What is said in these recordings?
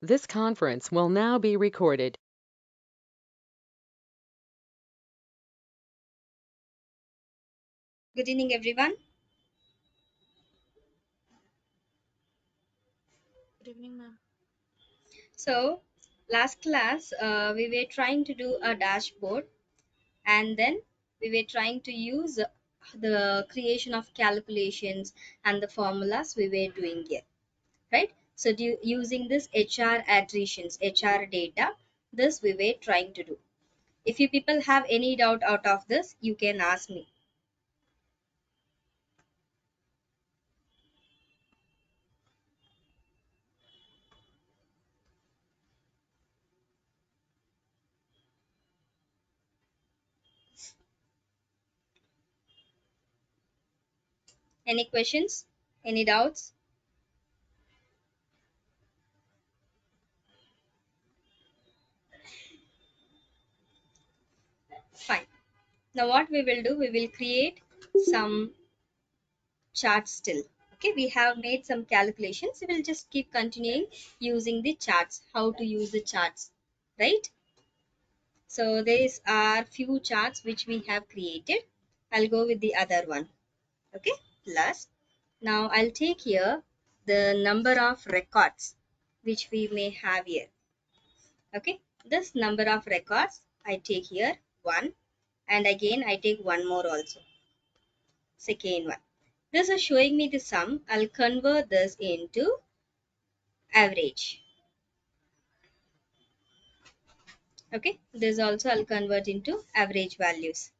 This conference will now be recorded. Good evening, everyone. Good evening, ma'am. So, last class, we were trying to do a dashboard, and then we were trying to use the creation of calculations and the formulas we were doing here, right? So, using this HR attritions, HR data, this we were trying to do. If you people have any doubt out of this, you can ask me. Any questions? Any doubts? Fine. Now, what we will do, we will create some charts still. Okay, we have made some calculations. We will just keep continuing using the charts, how to use the charts, right? So these are few charts which we have created. I'll go with the other one. Okay, plus now I'll take here the number of records which we may have here. Okay, this number of records I take here 1, and again I take one more also, second one. This is showing me the sum. I'll convert this into average. Okay, this also I'll convert into average values.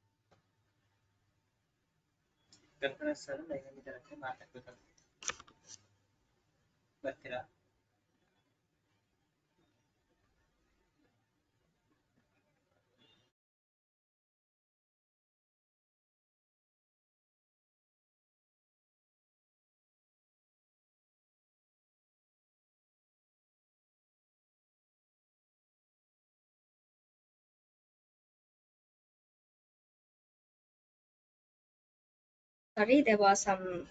Sorry, there was some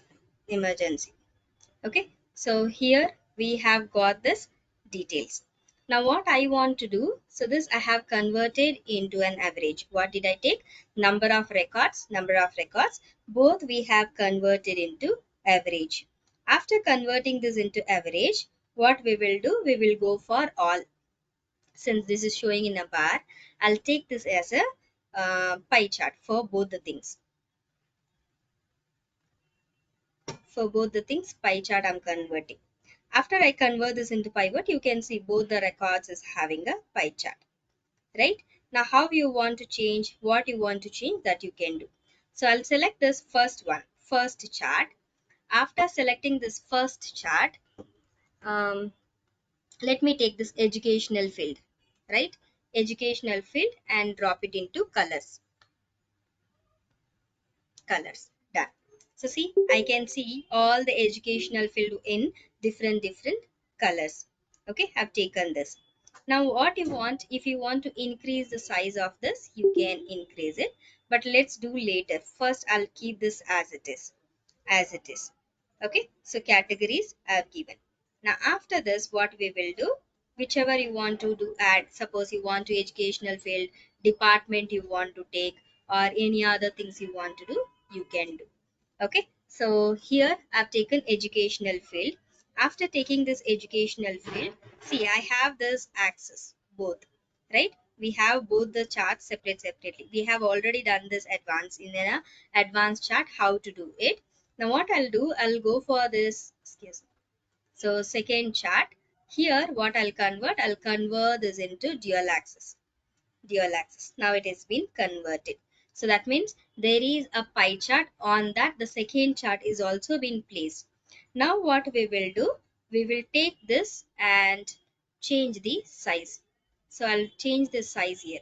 emergency. Okay, so here we have got this details. Now what I want to do, so this I have converted into an average. What did I take? Number of records, both we have converted into average. After converting this into average, what we will do, we will go for all. Since this is showing in a bar, I'll take this as a pie chart for both the things. For both the things, pie chart I'm converting. After I convert this into pivot, you can see both the records is having a pie chart, right? Now, how you want to change, what you want to change, that you can do. So I'll select this first one, first chart. After selecting this first chart, let me take this educational field, right? Educational field and drop it into colors. Done. So see, I can see all the educational field in different colors. Okay, I've taken this. Now what you want, if you want to increase the size of this, you can increase it, but let's do later. First I'll keep this as it is. Okay, so categories I've given. Now after this, what we will do, whichever you want to do, add, suppose you want to educational field, department you want to take, or any other things you want to do, you can do. Okay, so here I've taken educational field. After taking this educational field, see, I have this axis both, right? We have both the charts separately. We have already done this advanced in an advanced chart, how to do it. Now what I'll do, I'll go for this, excuse me. So second chart, here what I'll convert this into dual axis. Now it has been converted. So that means there is a pie chart on that the second chart is also been placed. Now what we will do, we will take this and change the size. So I'll change the size here.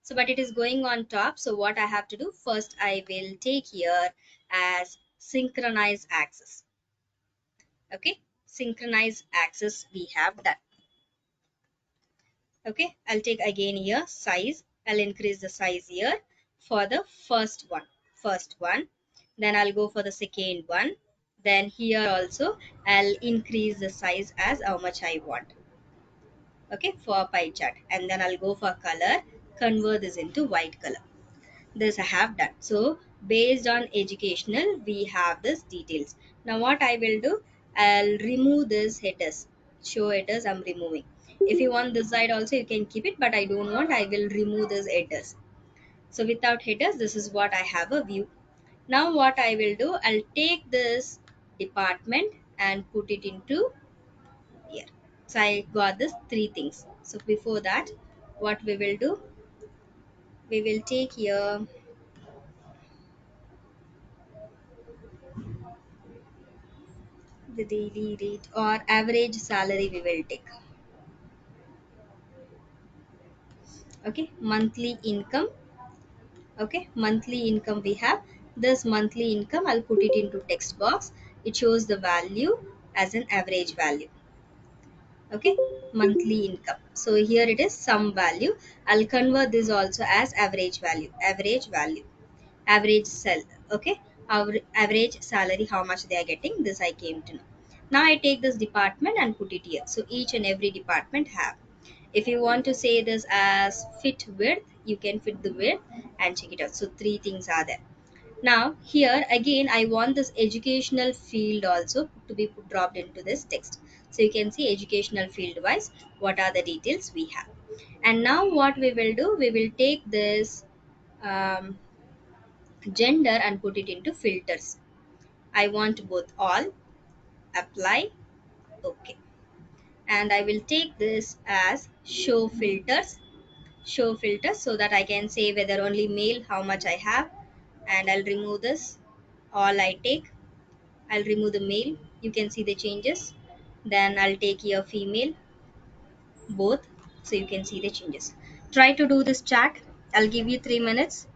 So but it is going on top. So what I have to do, first I will take here as synchronize axis. Okay, synchronize axis we have done. Okay, I'll take again here size. I'll increase the size here for the first one. Then I'll go for the second one. Then here also I'll increase the size as how much I want. okay, for pie chart. And then I'll go for color, convert this into white color. This I have done. So based on educational we have this details. Now what I will do, I'll remove this headers. Show headers I'm removing. If you want this side also you can keep it, but I don't want, I will remove this headers. So without headers this is what I have a view. Now what I will do, I'll take this department and put it into here. So I got this three things. So before that, what we will do, we will take here the daily rate or average salary we will take. Okay, monthly income. Okay, monthly income we have. This monthly income, I'll put it into text box. It shows the value as an average value. Okay, monthly income. So here it is some value. I'll convert this also as average value. Average value. Average sell. Okay, our average salary, how much they are getting, this I came to know. Now I take this department and put it here. So each and every department have. If you want to say this as fit width, you can fit the width and check it out. So three things are there. Now here again I want this educational field also to be dropped into this text. So you can see educational field wise what are the details we have. And now what we will do, we will take this um, gender and put it into filters. I want both, all, apply, okay. And I will take this as show filters, so that I can say whether only male how much I have. And I'll remove this, all I take, I'll remove the male, you can see the changes. Then I'll take here female, both, so you can see the changes. Try to do this chart. I'll give you 3 minutes.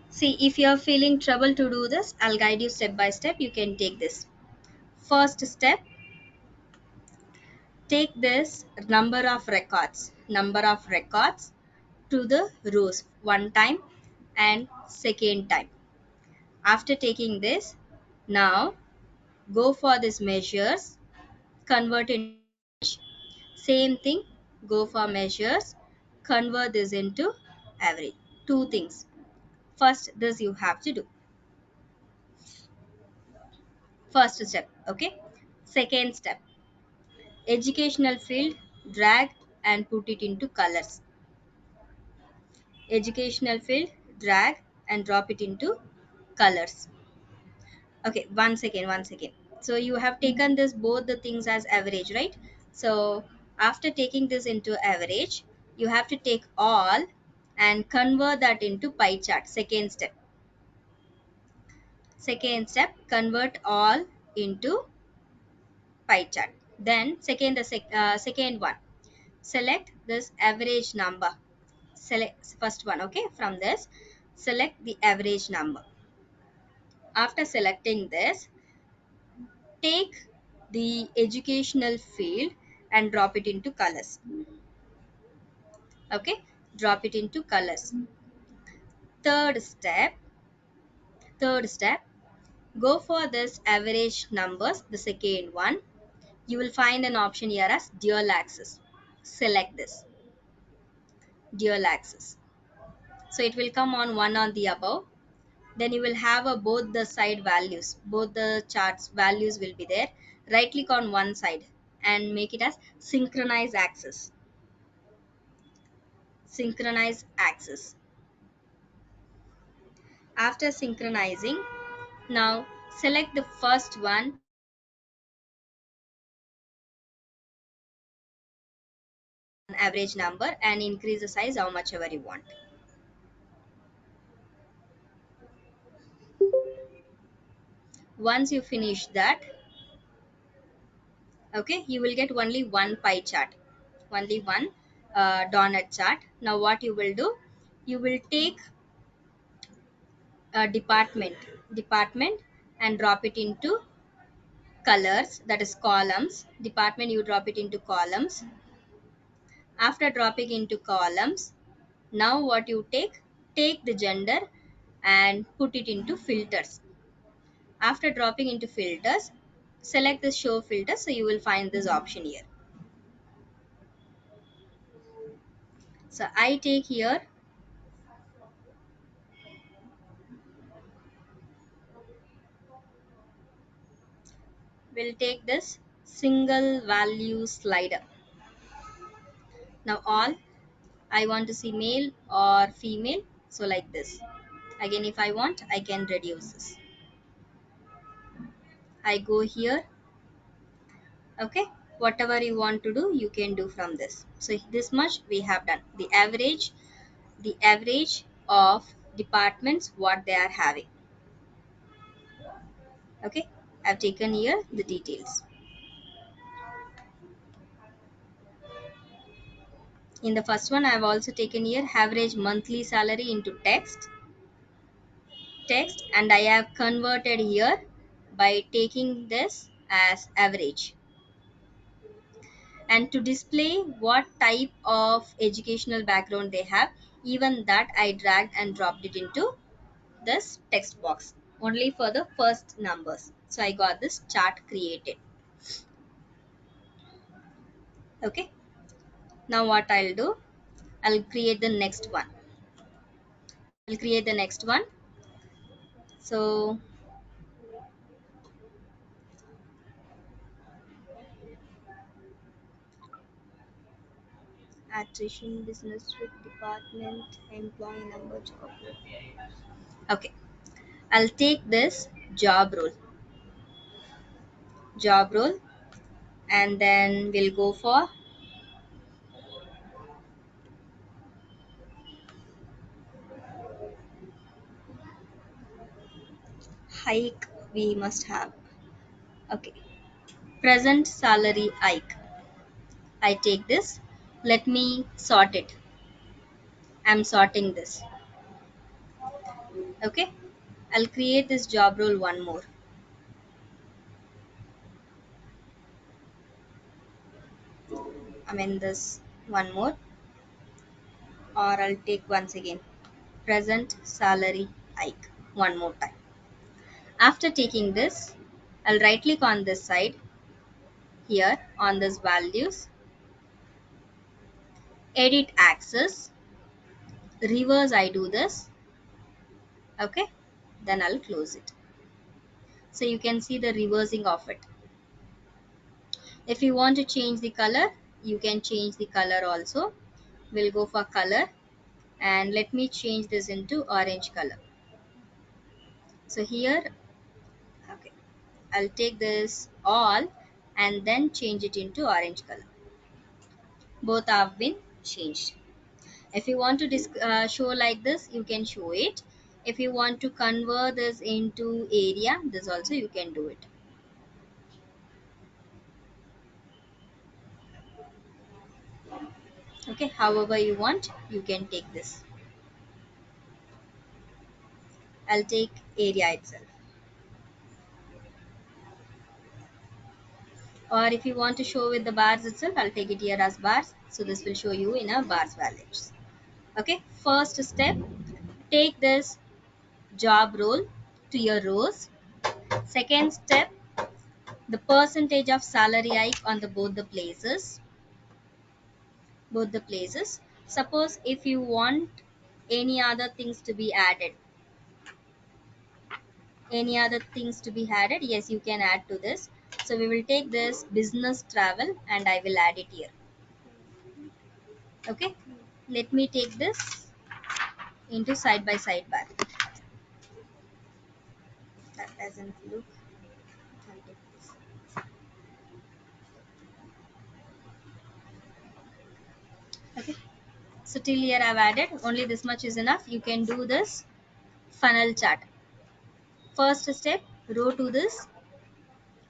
See, if you are feeling trouble to do this, I'll guide you step by step. You can take this. First step, take this number of records to the rows one time and second time. After taking this, now go for this measures, convert in same thing, go for measures, convert this into average. Two things. First, this you have to do. First step, okay? Second step, educational field, drag and put it into colors. Educational field, drag and drop it into colors. Okay, one second. So you have taken this both the things as average, right? So after taking this into average, you have to take all and convert that into pie chart. Second step, convert all into pie chart. Then second one, select this average number. Select first one, okay? From this, select the average number. After selecting this, take the educational field and drop it into colors. Okay, drop it into colors. Third step, go for this average numbers, the second one. You will find an option here as dual axis. Select this dual axis. So it will come on one on the above. Then you will have a both the side values, both the charts values will be there. Right click on one side and make it as synchronize axis. After synchronizing, Now select the first one, an average number, and increase the size how much ever you want. Once you finish that, okay, you will get only one pie chart, only one donut chart. Now what you will do, you will take a department and drop it into colors, that is columns. Department, you drop it into columns. After dropping into columns, now what you take the gender and put it into filters. After dropping into filters, select the show filter, so you will find this option here. So I take here, will take this single value slider. Now all, I want to see male or female, so like this. Again, if I want, I can reduce this. I go here. Okay, whatever you want to do, you can do from this. So this much we have done. The average of departments, what they are having. Okay, I've taken here the details. In the first one, I've also taken here average monthly salary into text, and I have converted here by taking this as average. And to display what type of educational background they have, even that I dragged and dropped it into this text box only for the first numbers. So I got this chart created. Okay, now what I'll do, I'll create the next one. I'll create the next one. So attrition, business with department, employee number, job. Okay, I'll take this job role, and then we'll go for hike. We must have, okay, present salary hike. I take this. Let me sort it. I'm sorting this. Okay, I'll create this job role one more. I mean this one more, or I'll take once again present salary hike one more time. After taking this, I'll right click on this side here on this values, edit access, reverse I do this. Okay, then I'll close it. So you can see the reversing of it. If you want to change the color, you can change the color also. We'll go for color, and let me change this into orange color. So here, okay, I'll take this all and then change it into orange color. Both have been changed. If you want to show like this, you can show it. If you want to convert this into area, this also you can do it. Okay, however you want, you can take this. I'll take area itself. Or if you want to show with the bars itself, I'll take it here as bars. So this will show you in a bars values. Okay, first step, take this job role to your rows. Second step, the percentage of salary hike on the both the places. Suppose if you want any other things to be added, yes, you can add to this. So we will take this business travel and I will add it here. Okay, let me take this into side by side bar. That doesn't look authentic. Okay, so till here I've added only this much is enough. You can do this funnel chart. First step, row to this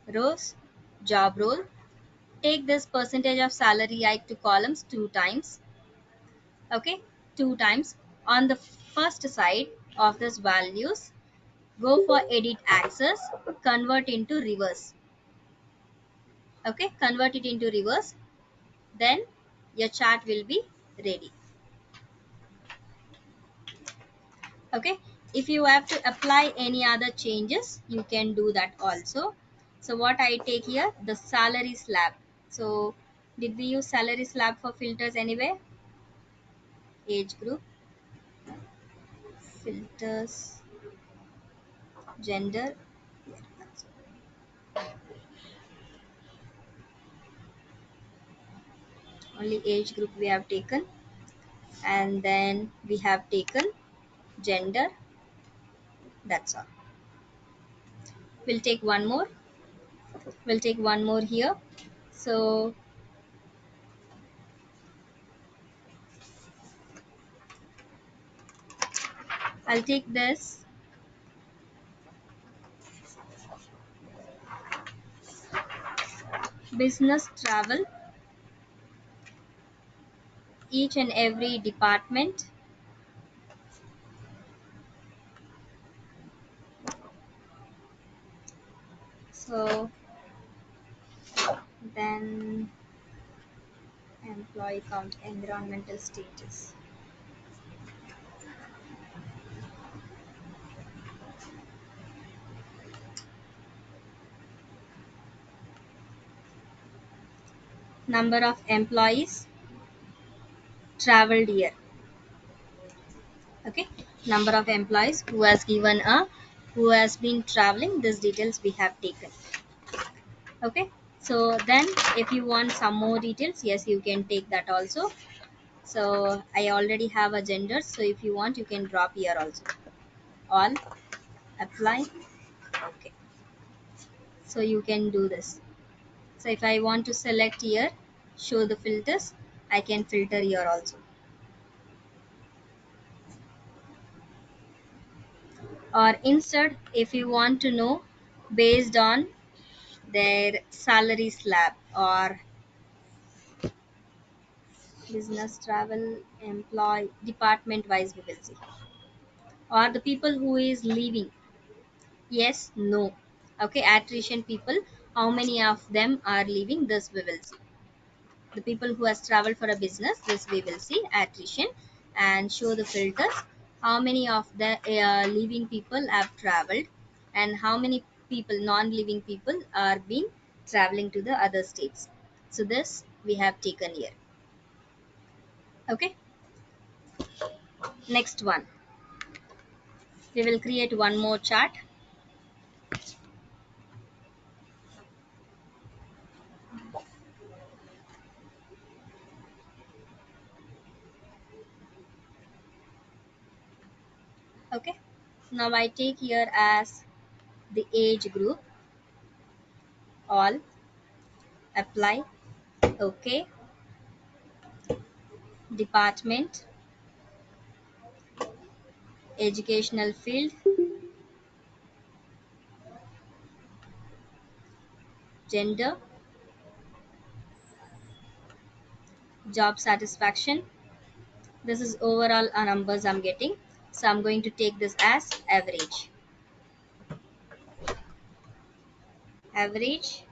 rows, job role. Take this percentage of salary hike to columns 2 times. Okay, 2 times. On the first side of this values, go for edit access, convert into reverse. Okay, convert it into reverse. Then your chart will be ready. Okay, if you have to apply any other changes, you can do that also. So what I take here, the salary slab. So did we use salary slab for filters anyway? Age group, filters, gender. Only age group we have taken, and then we have taken gender. That's all. We'll take one more. We'll take one more here. So I'll take this business travel, each and every department. So then employee count, environmental status, number of employees traveled year. Okay, number of employees who has given a who has been traveling, these details we have taken. Okay, so then if you want some more details, yes, you can take that also. So I already have a gender, so if you want, you can drop here also. All, apply. Okay, so you can do this. So if I want to select here, show the filters, I can filter here also. Or instead, if you want to know based on their salary slab or business travel employee department wise, we will see. Or the people who is leaving, yes, no. Okay, attrition people, how many of them are leaving, this we will see. The people who has traveled for a business, this we will see attrition. And show the filters, how many of the leaving people have traveled, and how many people, non-living people, are been traveling to the other states. So this we have taken here. Okay, next one, we will create one more chart. Okay, now I take here as the age group, all, apply. Okay, department, educational field, gender, job satisfaction. This is overall numbers I'm getting, so I'm going to take this as average. Average,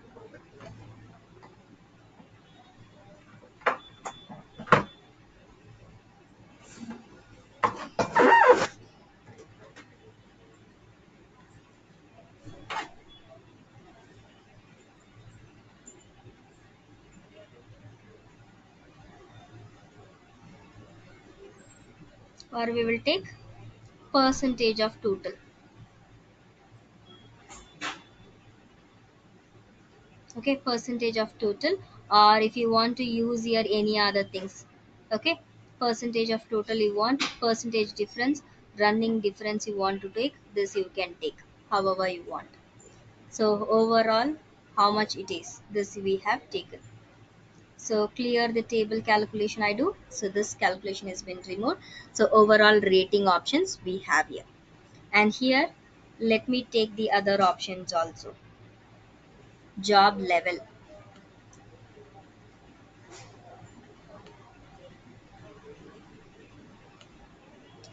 or we will take percentage of total. Okay, percentage of total, or if you want to use here any other things. Okay, percentage of total you want, percentage difference, running difference you want to take, this you can take. however you want. So overall, how much it is, this we have taken. So clear the table calculation I do. So this calculation has been removed. So overall rating options we have here. And here, let me take the other options also. Job level.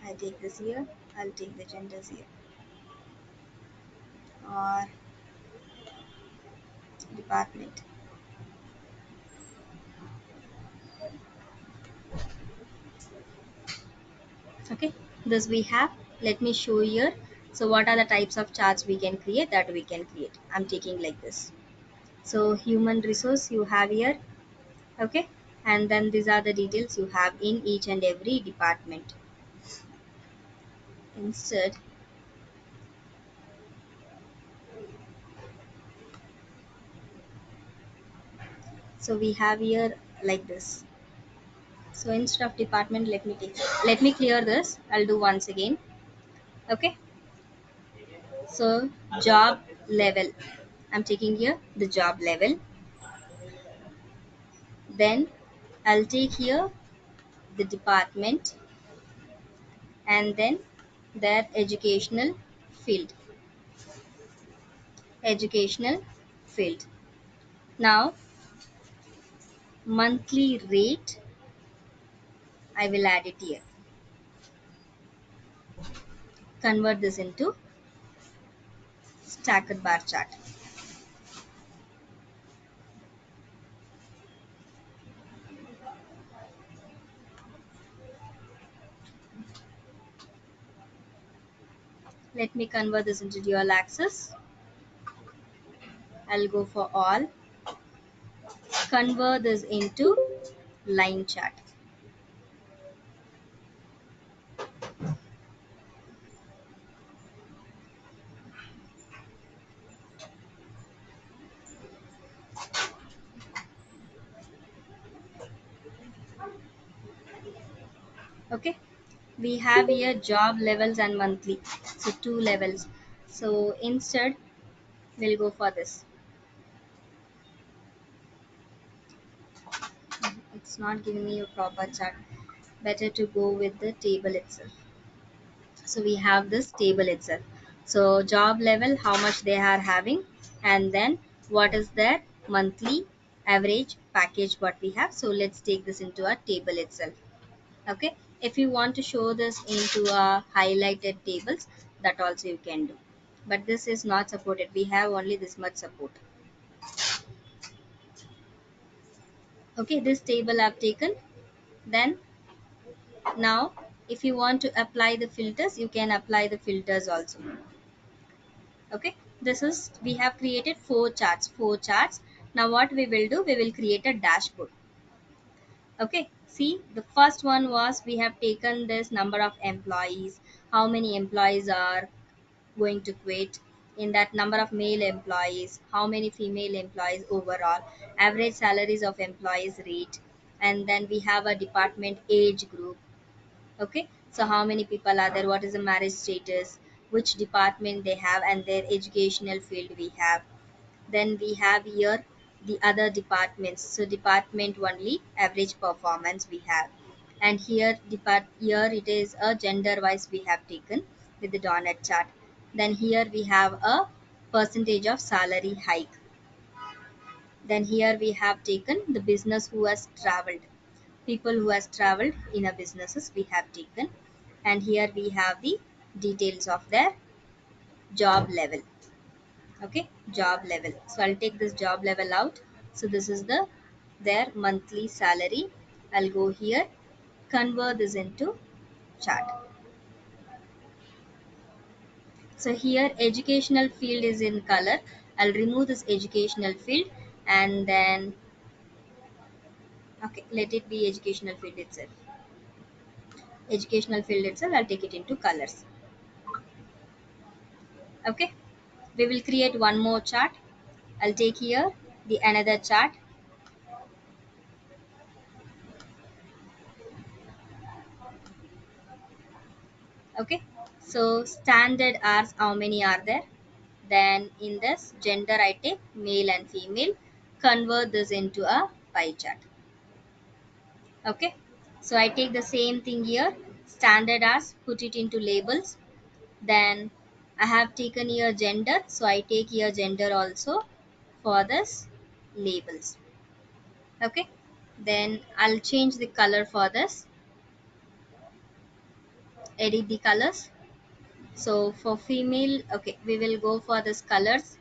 I take this here. I'll take the genders here. Or department. Okay, this we have. Let me show here. So what are the types of charts we can create, that we can create. I'm taking like this. So human resource you have here. Okay, and then these are the details you have in each and every department. Instead, so we have here like this. So instead of department, let me clear this. I'll do once again. Okay, so job level, I'm taking here the job level. Then I'll take here the department, and then their field educational field. Now monthly rate, I will add it here. Convert this into stacked bar chart. Let me convert this into dual axis. I'll go for all. Convert this into line chart. Okay, we have here job levels and monthly, so two levels. So instead, we'll go for this. It's not giving me a proper chart. Better to go with the table itself. So we have this table itself. So job level, how much they are having, and then what is their monthly average package what we have. So let's take this into a table itself. Okay, if you want to show this into a highlighted tables, that also you can do, but this is not supported. We have only this much support. Okay, this table I've taken. Then now, if you want to apply the filters, you can apply the filters also. Okay, this is, we have created four charts. Now what we will do, we will create a dashboard. Okay, see, the first one was we have taken this number of employees, how many employees are going to quit, in that number of male employees, how many female employees overall, average salaries of employees rate, and then we have a department age group. Okay, so how many people are there, what is the marriage status, which department they have, and their educational field we have. Then we have here the other departments. So department only average performance we have. And here it is a gender wise we have taken with the donut chart. Then here we have a percentage of salary hike. Then here we have taken the business who has traveled, people who has traveled in a businesses we have taken. And here we have the details of their job level. Okay, job level. So I'll take this job level out. So this is their monthly salary. I'll go here, convert this into chart. So here educational field is in color. I'll remove this educational field, and then okay, let it be educational field itself. Educational field itself, I'll take it into colors. Okay, we will create one more chart. I'll take here the another chart. Okay, so standard hours, how many are there? Then in this gender I take male and female, convert this into a pie chart. Okay, so I take the same thing here, standard as, put it into labels. Then I have taken here gender, so I take here gender also for this labels. Okay, then I'll change the color for this, edit the colors. So for female, okay, we will go for this colors.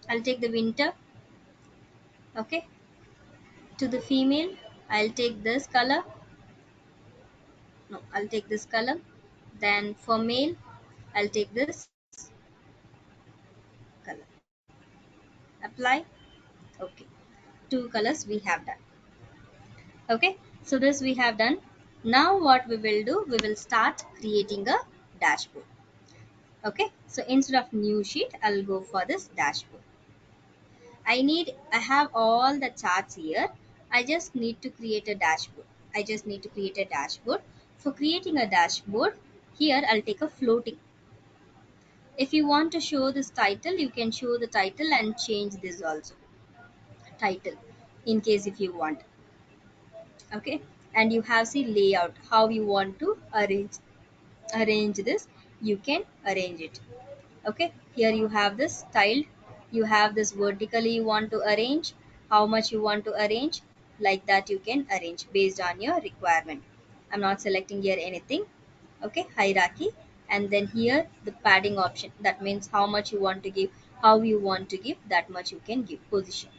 I'll take the winter. Okay, to the female I'll take this color. No, I'll take this color. Then for male I'll take this color. Apply. Okay, two colors we have done. Okay, so this we have done. Now what we will do, we will start creating a dashboard. Okay, so instead of new sheet I'll go for this dashboard. I have all the charts here. I just need to create a dashboard. I just need to create a dashboard. For creating a dashboard, here I'll take a floating. If you want to show this title, you can show the title and change this also. Title, in case if you want. Okay, and you have the layout, how you want to arrange this. You can arrange it. Okay, here you have this style, you have this vertically you want to arrange, how much you want to arrange, like that you can arrange based on your requirement. I'm not selecting here anything. Okay, hierarchy, and then here the padding option, that means how much you want to give, how you want to give, that much you can give. Position.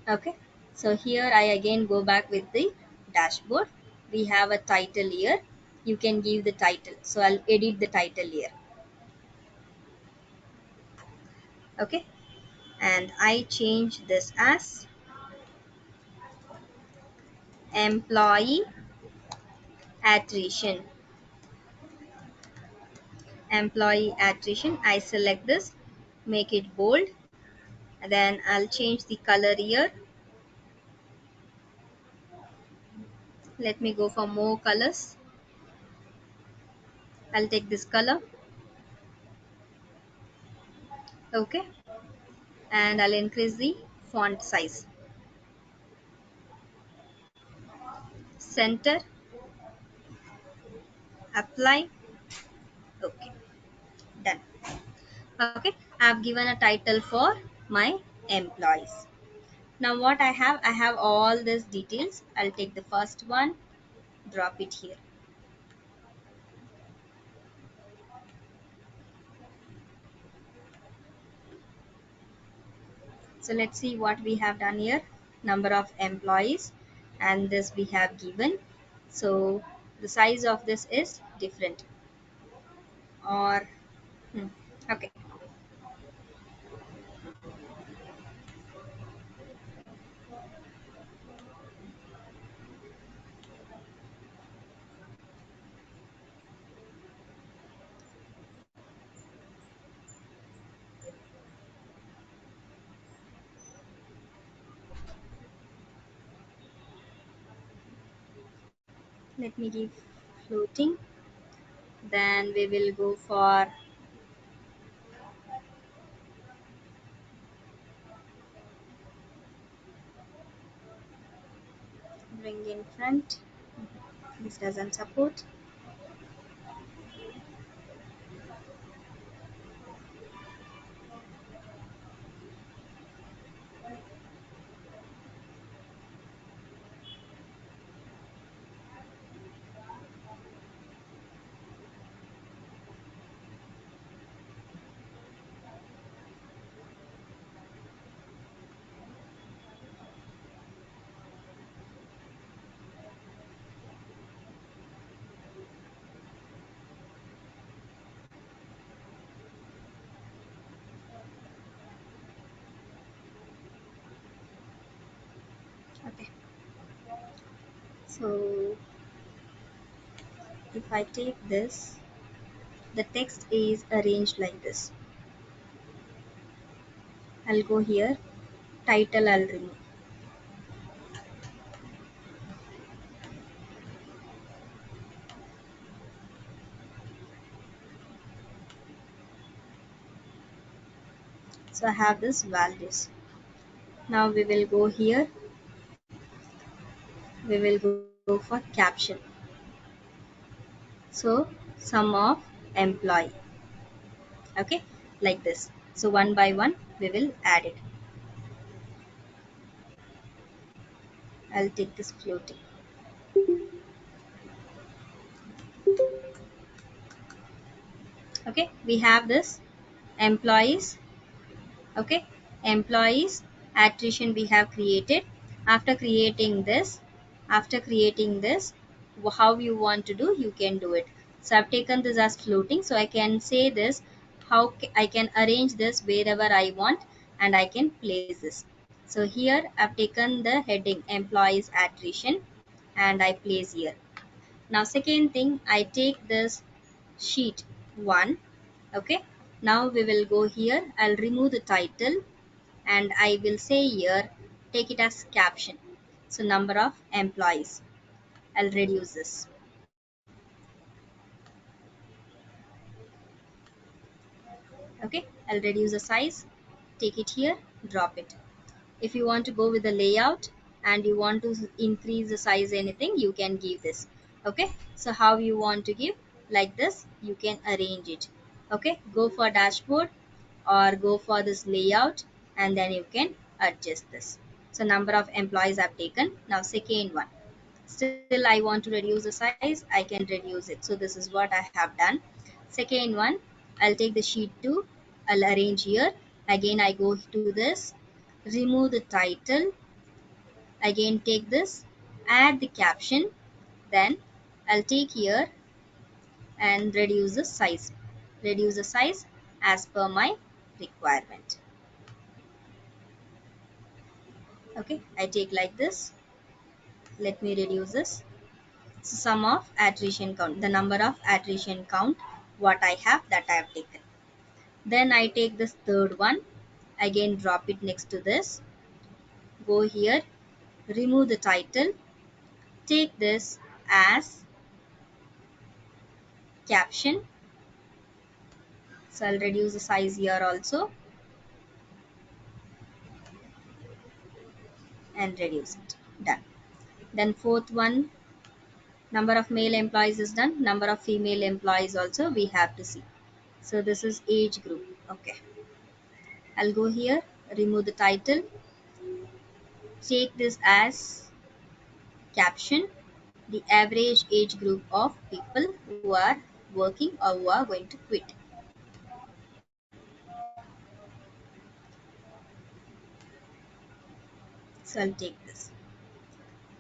Okay, so here I again go back with the dashboard. We have a title here, you can give the title, so I'll edit the title here. Okay, and I change this as employee attrition. Employee attrition. I select this, make it bold, and then I'll change the color here. Let me go for more colors. I'll take this color. Okay, and I'll increase the font size. Center. Apply. Okay, done. Okay, I've given a title for my employees. Now what I have all these details. I'll take the first one, drop it here. So let's see what we have done here. Number of employees, and this we have given. So the size of this is different, or okay. Let me give floating. Then we will go for bring in front. This doesn't support. Okay. So if I take this, the text is arranged like this. I'll go here, title I'll remove. So I have this values. Now we will go here, we will go for caption. So sum of employee. Okay, like this. So one by one we will add it. I'll take this floating. Okay, we have this employees. Okay, employees attrition we have created. After creating this, how you want to do, you can do it. So I've taken this as floating, so I can say this, I can arrange this wherever I want, and I can place this. So here I've taken the heading employees attrition and I place here. Now second thing, I take this sheet 1. Okay, now we will go here, I'll remove the title and I will say here, take it as caption. So number of employees, I'll reduce this. Okay, I'll reduce the size, take it here, drop it. If you want to go with the layout and you want to increase the size anything, you can give this. Okay, so how you want to give, like this you can arrange it. Okay, go for dashboard or go for this layout and then you can adjust this. So number of employees I've taken. Now second one, still I want to reduce the size, I can reduce it. So this is what I have done. Second one, I'll take the sheet 2, I'll arrange here. Again I go to this, remove the title, again take this, add the caption, then I'll take here and reduce the size as per my requirement. Okay, I take like this, let me reduce this. So sum of attrition count, the number of attrition count what I have, that I have taken. Then I take this third one, again drop it next to this, go here, remove the title, take this as caption. So I'll reduce the size here also and reduce it. Done. Then fourth one, number of male employees is done. Number of female employees also we have to see. So this is age group. Okay. I'll go here, remove the title, take this as caption, the average age group of people who are working or who are going to quit. So I'll take this.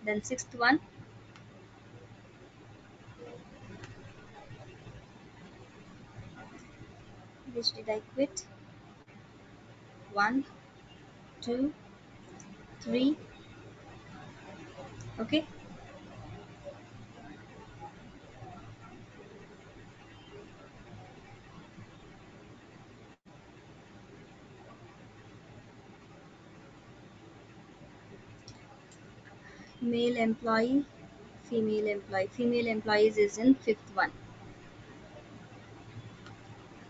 Then sixth one, which did I quit? 1, 2, 3. Okay. Male employee, female employee. Female employees is in fifth one.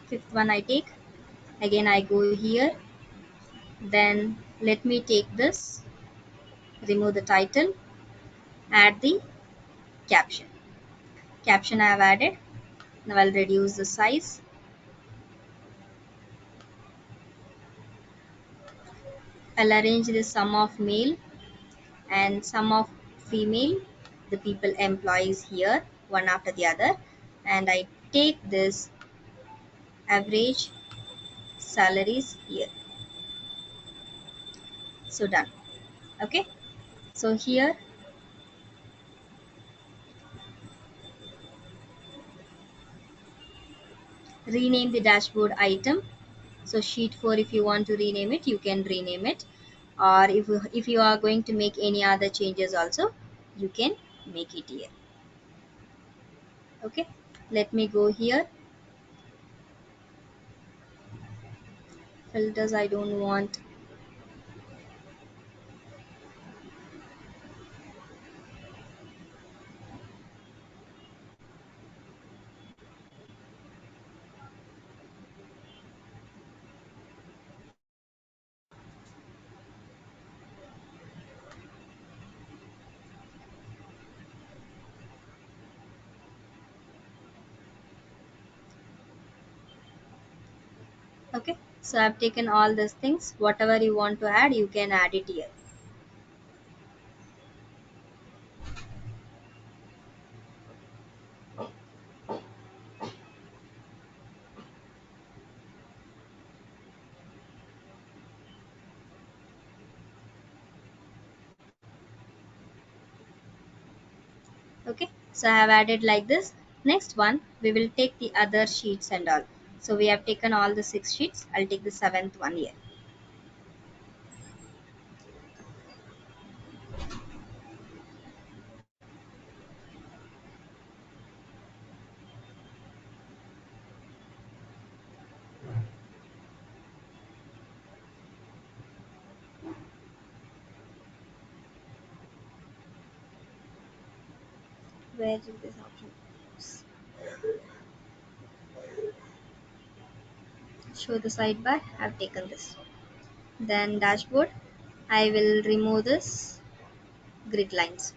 Fifth one I take. Again I go here. Then let me take this, remove the title, add the caption. Caption I have added. Now I'll reduce the size. I'll arrange the sum of male and sum of female, the people employees here, one after the other, and I take this average salaries here. So done. Okay, so here rename the dashboard item. So sheet 4, if you want to rename it, you can rename it, or if you are going to make any other changes also, you can make it here. Okay, let me go here, filters I don't want. Okay, so I've taken all these things. Whatever you want to add, you can add it here. Okay, so I have added like this. Next one, we will take the other sheets and all. So we have taken all the 6 sheets. I'll take the 7th one here. Where is this option? Show the sidebar. I've taken this. Then dashboard, I will remove this grid lines.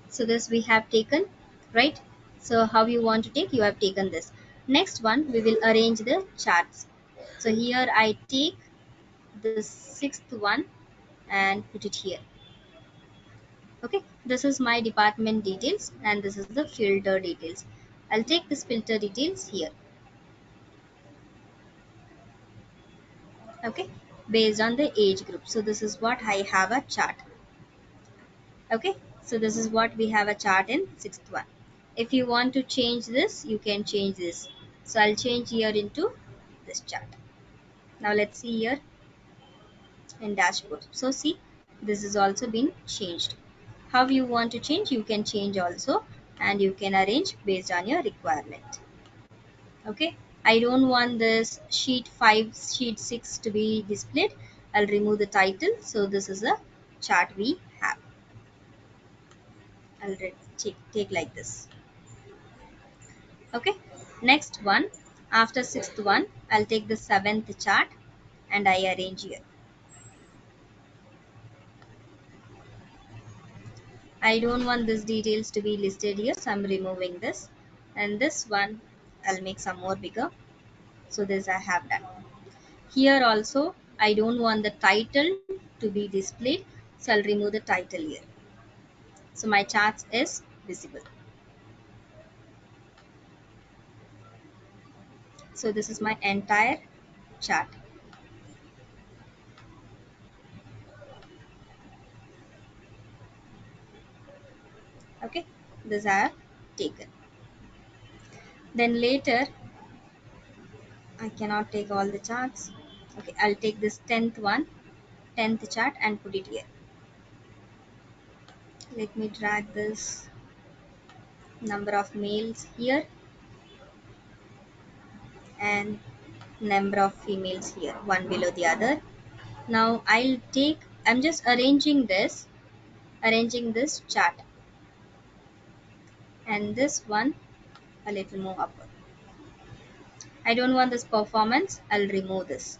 So this we have taken, right? So how you want to take, you have taken this. Next one, we will arrange the charts. So here I take the 6th one and put it here. Okay, this is my department details and this is the filter details. I'll take this filter details here. Okay, based on the age group. So this is what I have a chart. Okay, so this is what we have a chart in 6th one. If you want to change this, you can change this. So I'll change here into this chart. Now let's see here in dashboard. So see, this is also been changed. How you want to change, you can change also, and you can arrange based on your requirement. Okay, I don't want this sheet 5, sheet 6 to be displayed. I'll remove the title. So this is a chart we have. I'll take like this. Okay, next one, after 6th one, I'll take the 7th chart and I arrange here. I don't want these details to be listed here, so I'm removing this. And this one, I'll make some more bigger. So this I have done. Here also, I don't want the title to be displayed, so I'll remove the title here. So my chart is visible. So this is my entire chart. Okay, this I have taken. Then later, I cannot take all the charts. Okay, I'll take this 10th one, 10th chart and put it here. Let me drag this number of males here and number of females here, one below the other. Now I'm just arranging this chart and this one a little more upward. I don't want this performance, I'll remove this.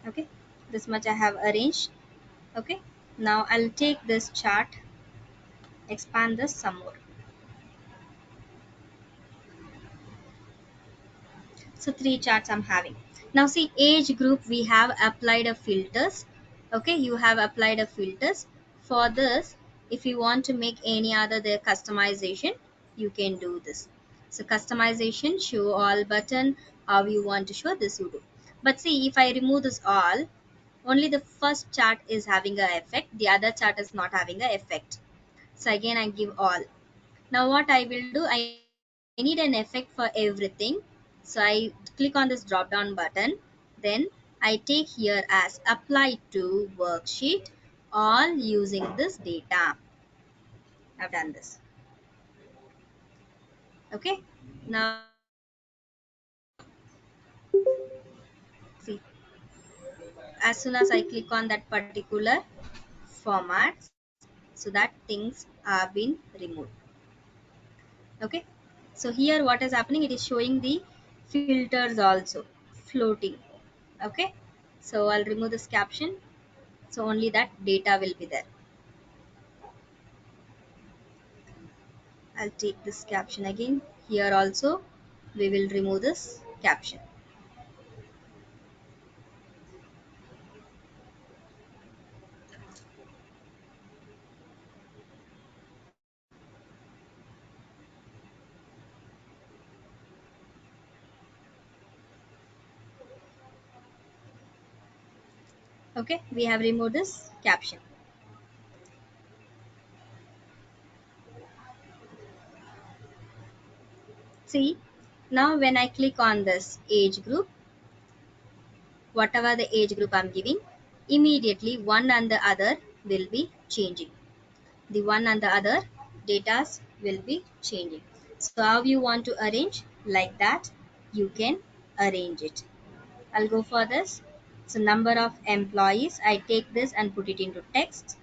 Okay, this much I have arranged. Okay, now I'll take this chart, expand this some more. So 3 charts I'm having. Now see, age group, we have applied a filters. Okay, you have applied a filters. For this, if you want to make any other the customization, you can do this. So customization, show all button, how you want to show this you do. But see, if I remove this all, only the first chart is having a effect, the other chart is not having a effect. So again I give all. Now what I will do, I need an effect for everything. So I click on this drop down button. Then I take here as apply to worksheet all using this data. I've done this. Okay. Now see, as soon as I click on that particular format, so that things are been removed. Okay. So here what is happening, it is showing the filters also floating. Okay, so I'll remove this caption, so only that data will be there. I'll take this caption again. Here also we will remove this caption. Okay, we have removed this caption. See, now when I click on this age group, whatever the age group I'm giving, immediately one and the other will be changing. The one and the other datas will be changing. So how you want to arrange, like that you can arrange it. I'll go for this. So number of employees, I take this and put it into text.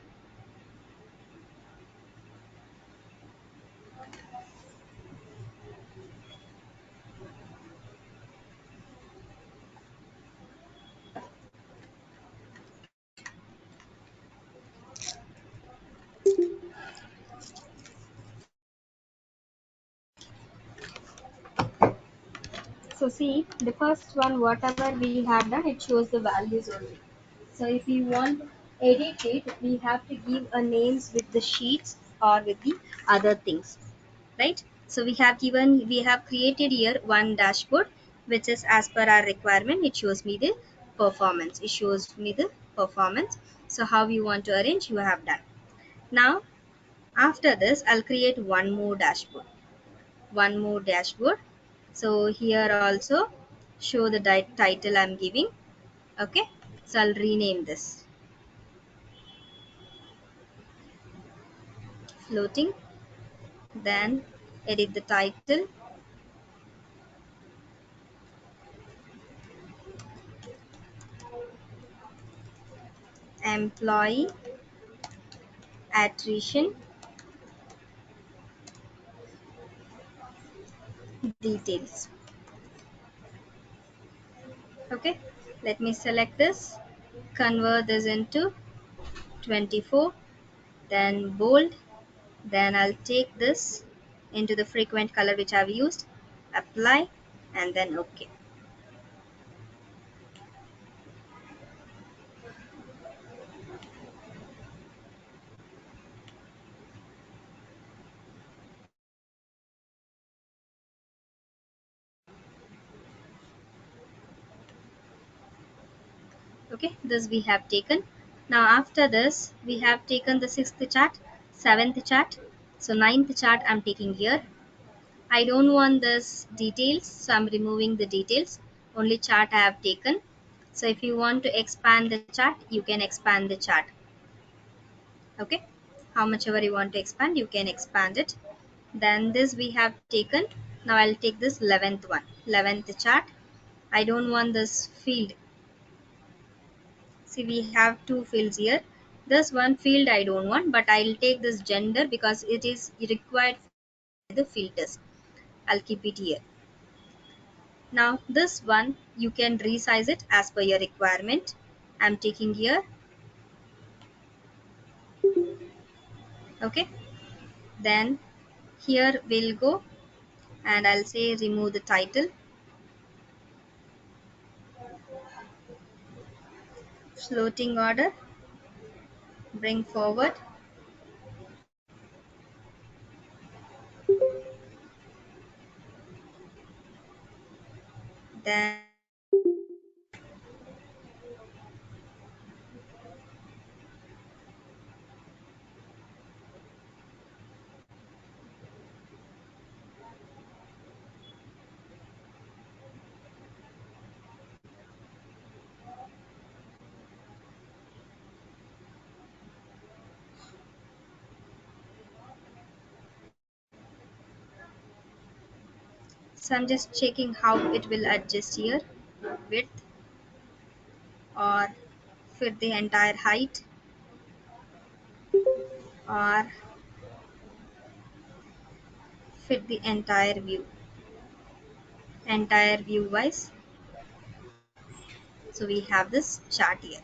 So see, the first one, whatever we have done, it shows the values only. So if you want edit it, we have to give a names with the sheets or with the other things, right? So we have created here one dashboard, which is as per our requirement. It shows me the performance. It shows me the performance. So how you want to arrange, you have done. Now after this, I'll create one more dashboard. One more dashboard. So here also show the title I'm giving. Okay, so I'll rename this floating, then edit the title, employee attrition details. Okay, let me select this, convert this into 24, then bold, then I'll take this into the frequent color which I've used, apply, and then OK. Okay, this we have taken. Now after this, we have taken the 6th chart, 7th chart, so 9th chart I'm taking here. I don't want this details, so I'm removing the details. Only chart I have taken. So if you want to expand the chart, you can expand the chart. Okay, how much ever you want to expand, you can expand it. Then this we have taken. Now I'll take this 11th one, 11th chart. I don't want this field. See, we have two fields here. This one field I don't want, but I'll take this gender because it is required for the filters. I'll keep it here. Now this one you can resize it as per your requirement. I'm taking here. Okay, then here we'll go and I'll say remove the title, floating order, bring forward, then so I'm just checking how it will adjust here, width or fit the entire height or fit the entire view wise. So we have this chart here.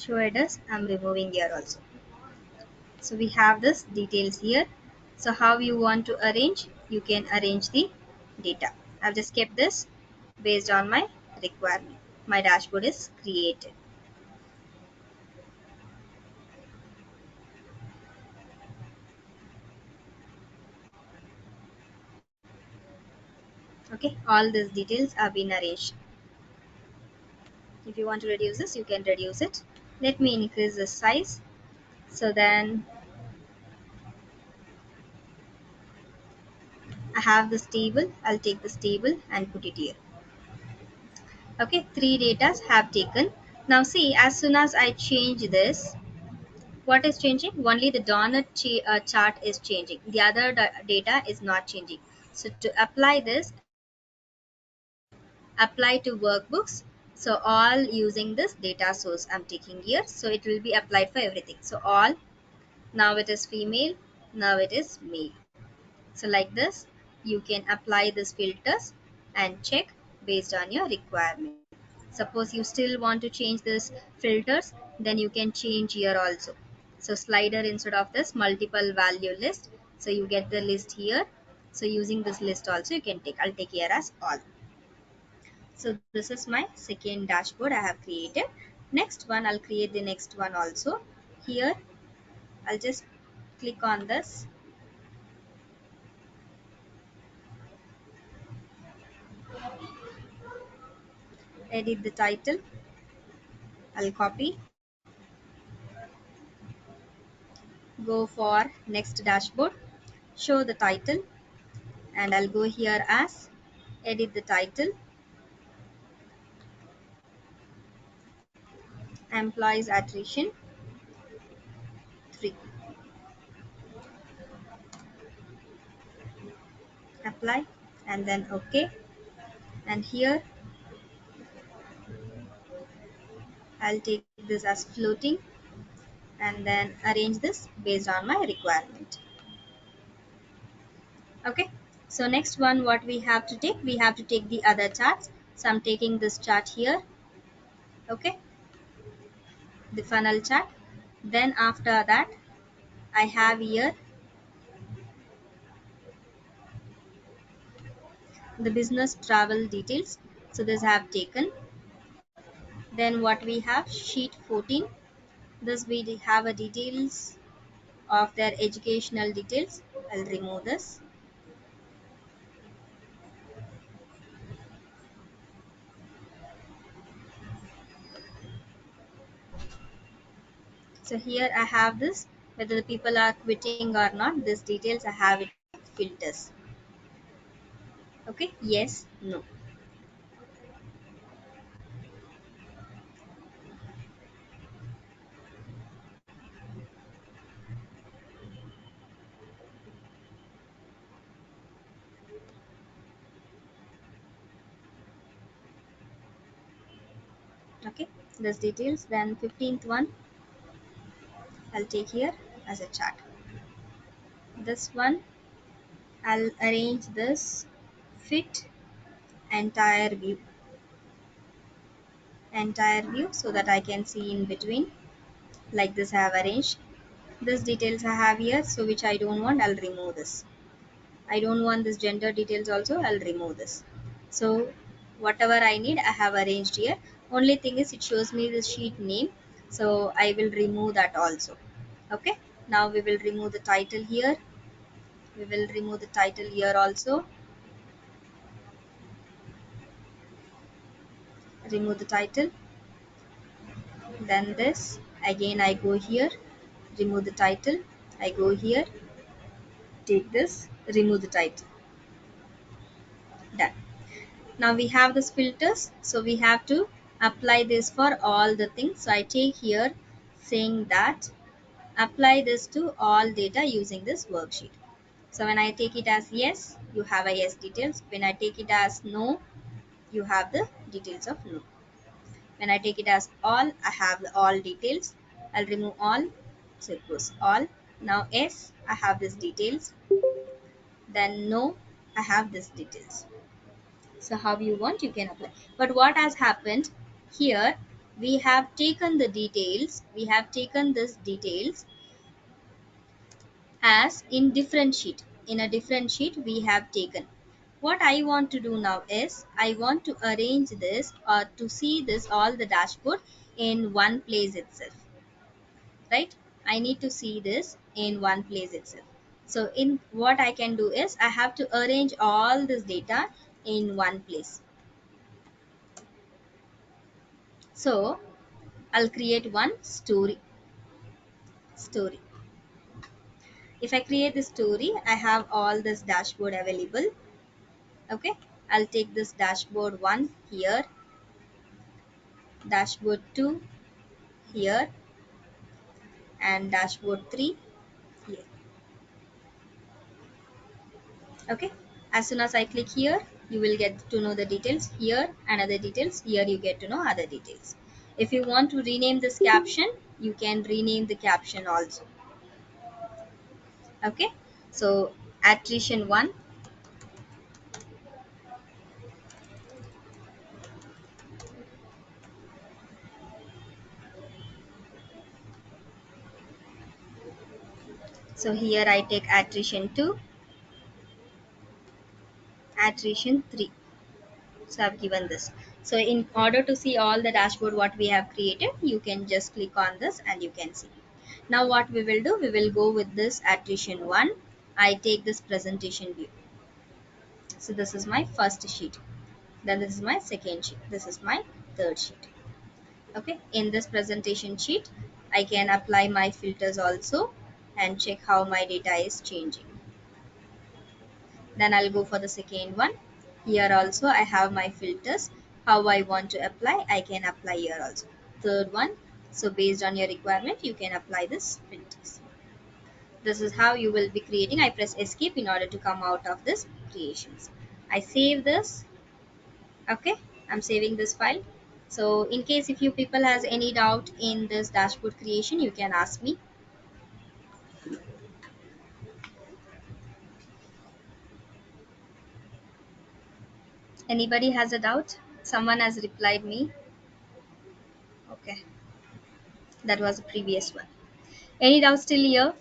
show headers, I'm removing here also. So we have this details here. So how you want to arrange, you can arrange the data. I've just kept this based on my requirement. My dashboard is created. Okay, all these details have been arranged. If you want to reduce this, you can reduce it. Let me increase the size. So then I have this table. I'll take this table and put it here. Okay, three datas have taken. Now see, as soon as I change this, what is changing? Only the donut chart is changing. The other data is not changing. So to apply this, apply to workbooks. So all using this data source I'm taking here. So it will be applied for everything. So all, now it is female, now it is male. So like this, you can apply these filters and check based on your requirement. Suppose you still want to change this filters, then you can change here also. So slider instead of this multiple value list. So you get the list here. So using this list also you can take, I'll take here as all. So this is my second dashboard I have created. Next one, I'll create the next one also. Here, I'll just click on this. Edit the title. I'll copy. Go for next dashboard. Show the title. And I'll go here as edit the title. Employees attrition 3. Apply and then OK. And here I'll take this as floating and then arrange this based on my requirement. Okay, so next one, what we have to take, we have to take the other charts. So I'm taking this chart here. Okay, the funnel chart. Then after that, I have here the business travel details. So this I have taken. Then what we have, sheet 14. This we have a details of their educational details. I'll remove this. So here I have this, whether the people are quitting or not, this details I have it filters. Okay, yes, no. Okay, this details. Then 15th one I'll take here as a chart. This one I'll arrange this fit entire view so that I can see in between. Like this I have arranged. This details I have here, so which I don't want, I'll remove this. I don't want this gender details also, I'll remove this. So whatever I need I have arranged here. Only thing is it shows me the sheet name, so I will remove that also. Okay, now we will remove the title here. We will remove the title here also. Remove the title. Then this again I go here, remove the title. I go here, take this, remove the title. Done. Now we have this filters, so we have to apply this for all the things. So I take here saying that apply this to all data using this worksheet. So when I take it as yes, you have a yes details. When I take it as no, you have the details of no. When I take it as all, I have the all details. I'll remove all, so it goes all. Now yes, I have this details. Then no, I have this details. So how you want, you can apply. But what has happened here, we have taken the details, we have taken this details as in different sheet. In a different sheet we have taken. What I want to do now is I want to arrange this or to see this all the dashboard in one place itself, right? I need to see this in one place itself. So in what I can do is I have to arrange all this data in one place. So I'll create one story. If I create the story, I have all this dashboard available. Okay, I'll take this dashboard 1 here, dashboard 2 here, and dashboard 3 here. Okay, as soon as I click here, you will get to know the details. Here and other details, here you get to know other details. If you want to rename this caption, you can rename the caption also. Okay, so attrition 1. So here I take attrition 2, attrition 3. So I've given this. So in order to see all the dashboard what we have created, you can just click on this and you can see. Now what we will do, we will go with this attrition 1. I take this presentation view. So this is my first sheet. Then this is my second sheet. This is my third sheet. Okay. In this presentation sheet, I can apply my filters also and check how my data is changing. Then I'll go for the second one. Here also I have my filters. How I want to apply, I can apply here also. Third one. So based on your requirement, you can apply this filters. This is how you will be creating. I press escape in order to come out of this creations. I save this. Okay, I'm saving this file. So in case if you people has any doubt in this dashboard creation, you can ask me. Anybody has a doubt? Someone has replied me. Okay, that was the previous one. Any doubt still here?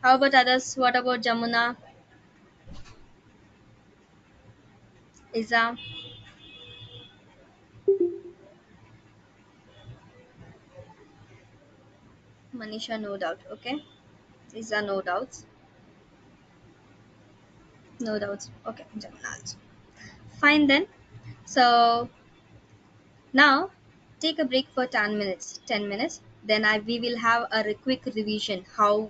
How about others? What about Jamuna, Iza, Manisha? No doubt. Okay, Iza, no doubts. No doubts. Okay, Jamuna also. Fine then. So now take a break for 10 minutes. 10 minutes. Then we will have a quick revision.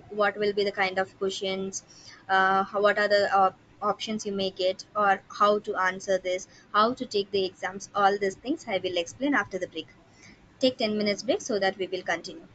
What will be the kind of questions? What are the options you may get, or how to answer this? How to take the exams? All these things I will explain after the break. Take 10 minutes break so that we will continue.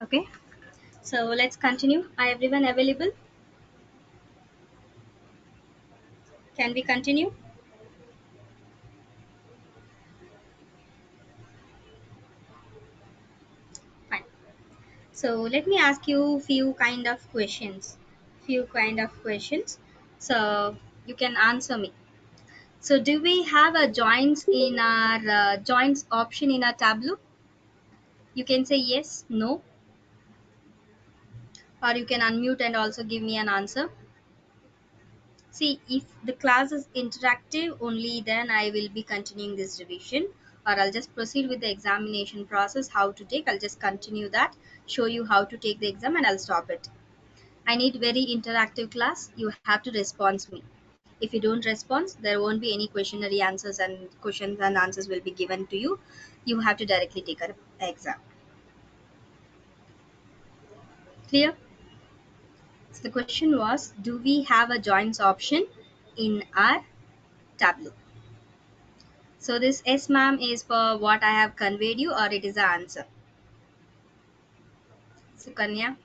Okay, so let's continue. Are everyone available? Can we continue? Fine. So let me ask you few kind of questions. Few kind of questions. So you can answer me. So do we have a joints in our joints option in our Tableau? You can say yes, no, or you can unmute and also give me an answer. See, if the class is interactive, only then I will be continuing this revision, or I'll just proceed with the examination process, how to take. I'll just continue that, show you how to take the exam, and I'll stop it. I need very interactive class. You have to respond me. If you don't respond, there won't be any questionnaire answers, and questions and answers will be given to you. You have to directly take an exam. Clear? So the question was, do we have a joins option in our Tableau? So this S ma'am is for what I have conveyed you, or it is the answer. So Kanya,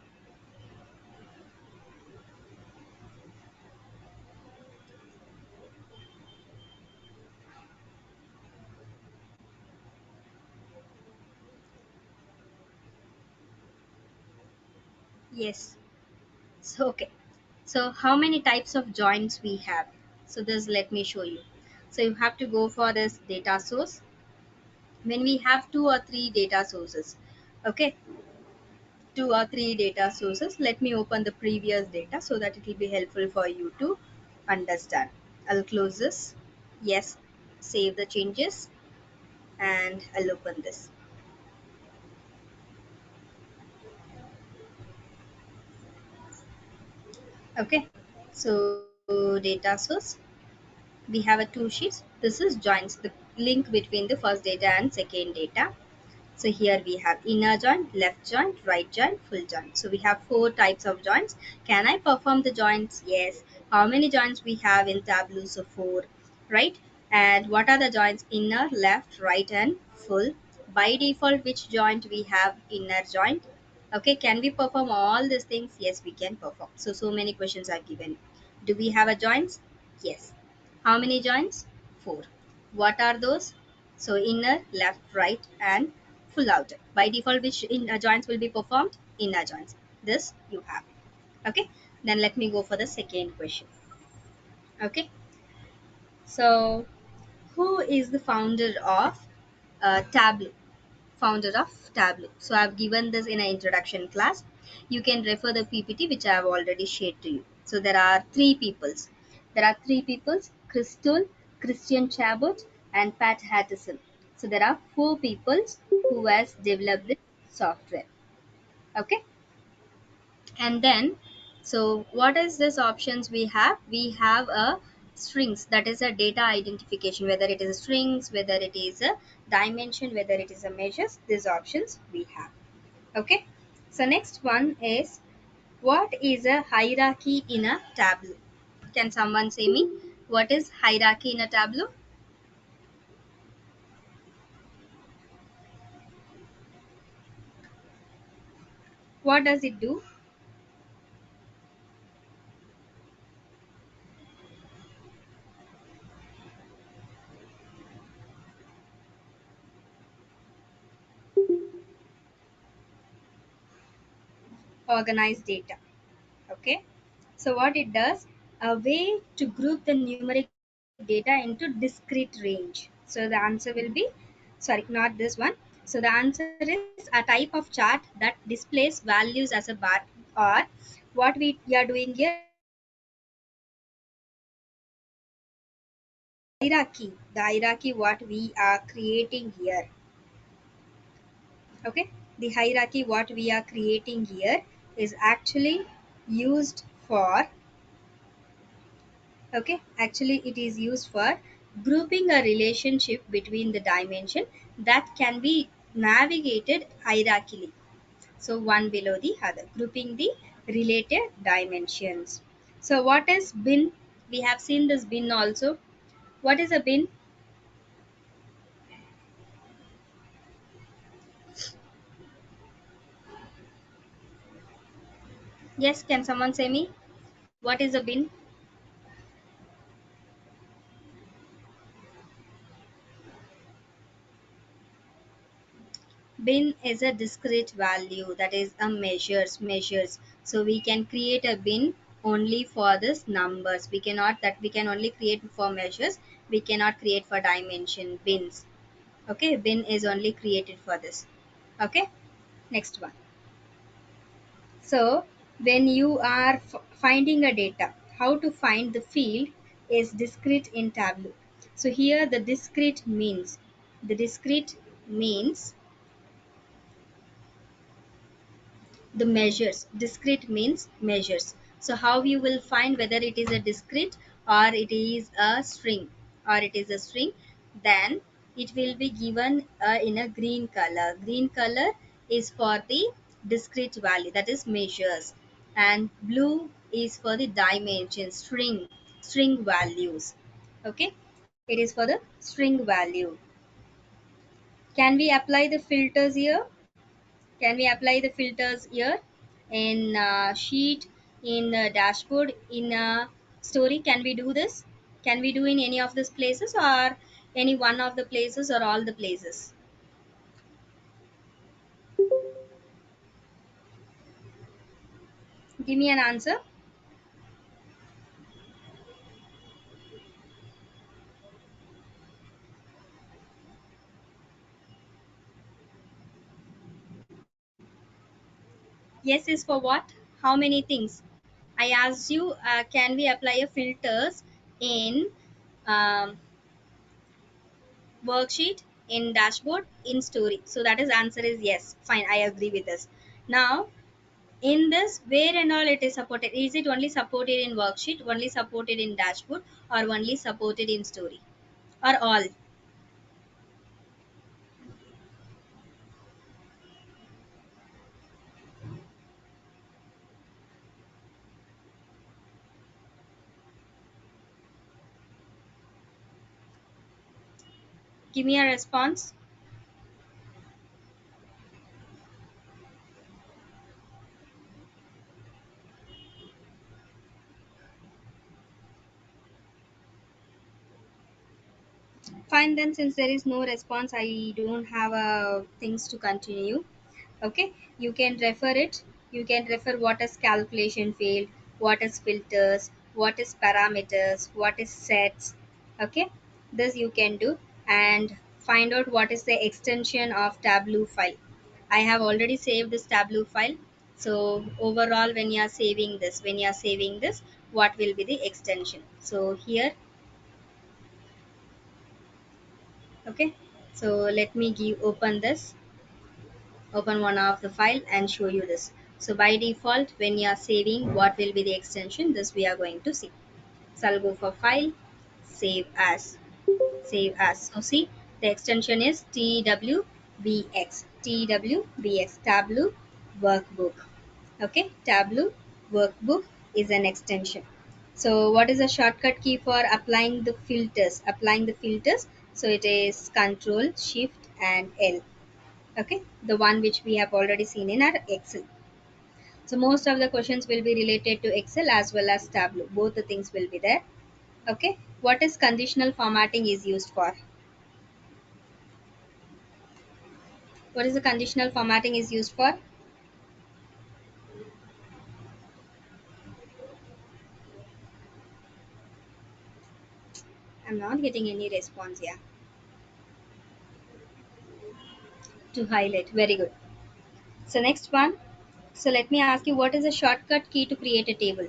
yes. So okay. So how many types of joins we have? So this let me show you. So you have to go for this data source. When we have two or three data sources, okay, two or three data sources. Let me open the previous data so that it will be helpful for you to understand. I'll close this. Yes, save the changes, and I'll open this. Okay, so data source, we have a two sheets. This is joins, the link between the first data and second data. So here we have inner joint, left joint, right joint, full joint. So we have four types of joints. Can I perform the joints? Yes. How many joints we have in Tableau? So four, right? And what are the joints? Inner, left, right, and full. By default, which joint we have? Inner joint. Okay, can we perform all these things? Yes, we can perform. So many questions are given. Do we have a joints? Yes. How many joints? Four. What are those? So inner, left, right, and full outer. By default, which inner joints will be performed? Inner joints. This you have. Okay. Then let me go for the second question. Okay. So who is the founder of Tableau? Founder of Tableau. So I've given this in an introduction class. You can refer the PPT which I have already shared to you. So there are three peoples. There are three peoples: Crystal, Christian Chabot, and Pat Hatterson. So there are four peoples who has developed this software. Okay, and then so what is this options we have? We have a strings, that is a data identification, whether it is strings, whether it is a dimension, whether it is a measures. These options we have. Okay, so next one is, what is a hierarchy in a tableau? Can someone say me what is hierarchy in a tableau? What does it do? Organize data. Okay, so what it does, a way to group the numeric data into discrete range. So the answer will be, sorry, not this one. So the answer is a type of chart that displays values as a bar, or what we are doing here, hierarchy, the hierarchy what we are creating here. Okay, the hierarchy what we are creating here is actually used for, okay, actually it is used for grouping a relationship between the dimension that can be navigated hierarchically. So one below the other, grouping the related dimensions. So what is bin? We have seen this bin also. What is a bin? Yes, can someone say me what is a bin? Bin is a discrete value, that is a measures. So we can create a bin only for this numbers. We cannot, that we can only create for measures. We cannot create for dimension bins. Okay, bin is only created for this. Okay, next one. So when you are finding a data, how to find the field is discrete in Tableau. So here the discrete means the measures. Discrete means measures. So how you will find whether it is a discrete or it is a string, then it will be given in a green color. Green color is for the discrete value, that is measures, and blue is for the dimension, string values. Okay, it is for the string value. Can we apply the filters here? Can we apply the filters here in sheet, in dashboard, in story? Can we do this? Can we do in any of these places, or any one of the places, or all the places? Give me an answer. Yes is for what? How many things? I asked you, can we apply a filters in um, worksheet, in dashboard, in story? So that is answer is yes. Fine, I agree with this. Now in this, where and all it is supported? Is it only supported in worksheet, only supported in dashboard, or only supported in story, or all? Give me a response. Fine, then since there is no response, I don't have things to continue. Okay, you can refer it. You can refer what is calculation field, what is filters, what is parameters, what is sets. Okay, this you can do, and find out what is the extension of Tableau file. I have already saved this Tableau file. So overall, when you are saving this, what will be the extension? So here, okay, so let me give open this, open one of the file and show you this. So by default, when you are saving, what will be the extension, this we are going to see. So I'll go for file, save as, so see, the extension is twbx, Tableau workbook. Okay, Tableau workbook is an extension. So what is the shortcut key for applying the filters? So it is Control Shift and L. Okay, the one which we have already seen in our Excel. So most of the questions will be related to Excel as well as Tableau, both the things will be there. Okay, what is conditional formatting is used for? What is the conditional formatting is used for? I'm not getting any response here. To highlight, very good. So next one, so let me ask you, what is a shortcut key to create a table?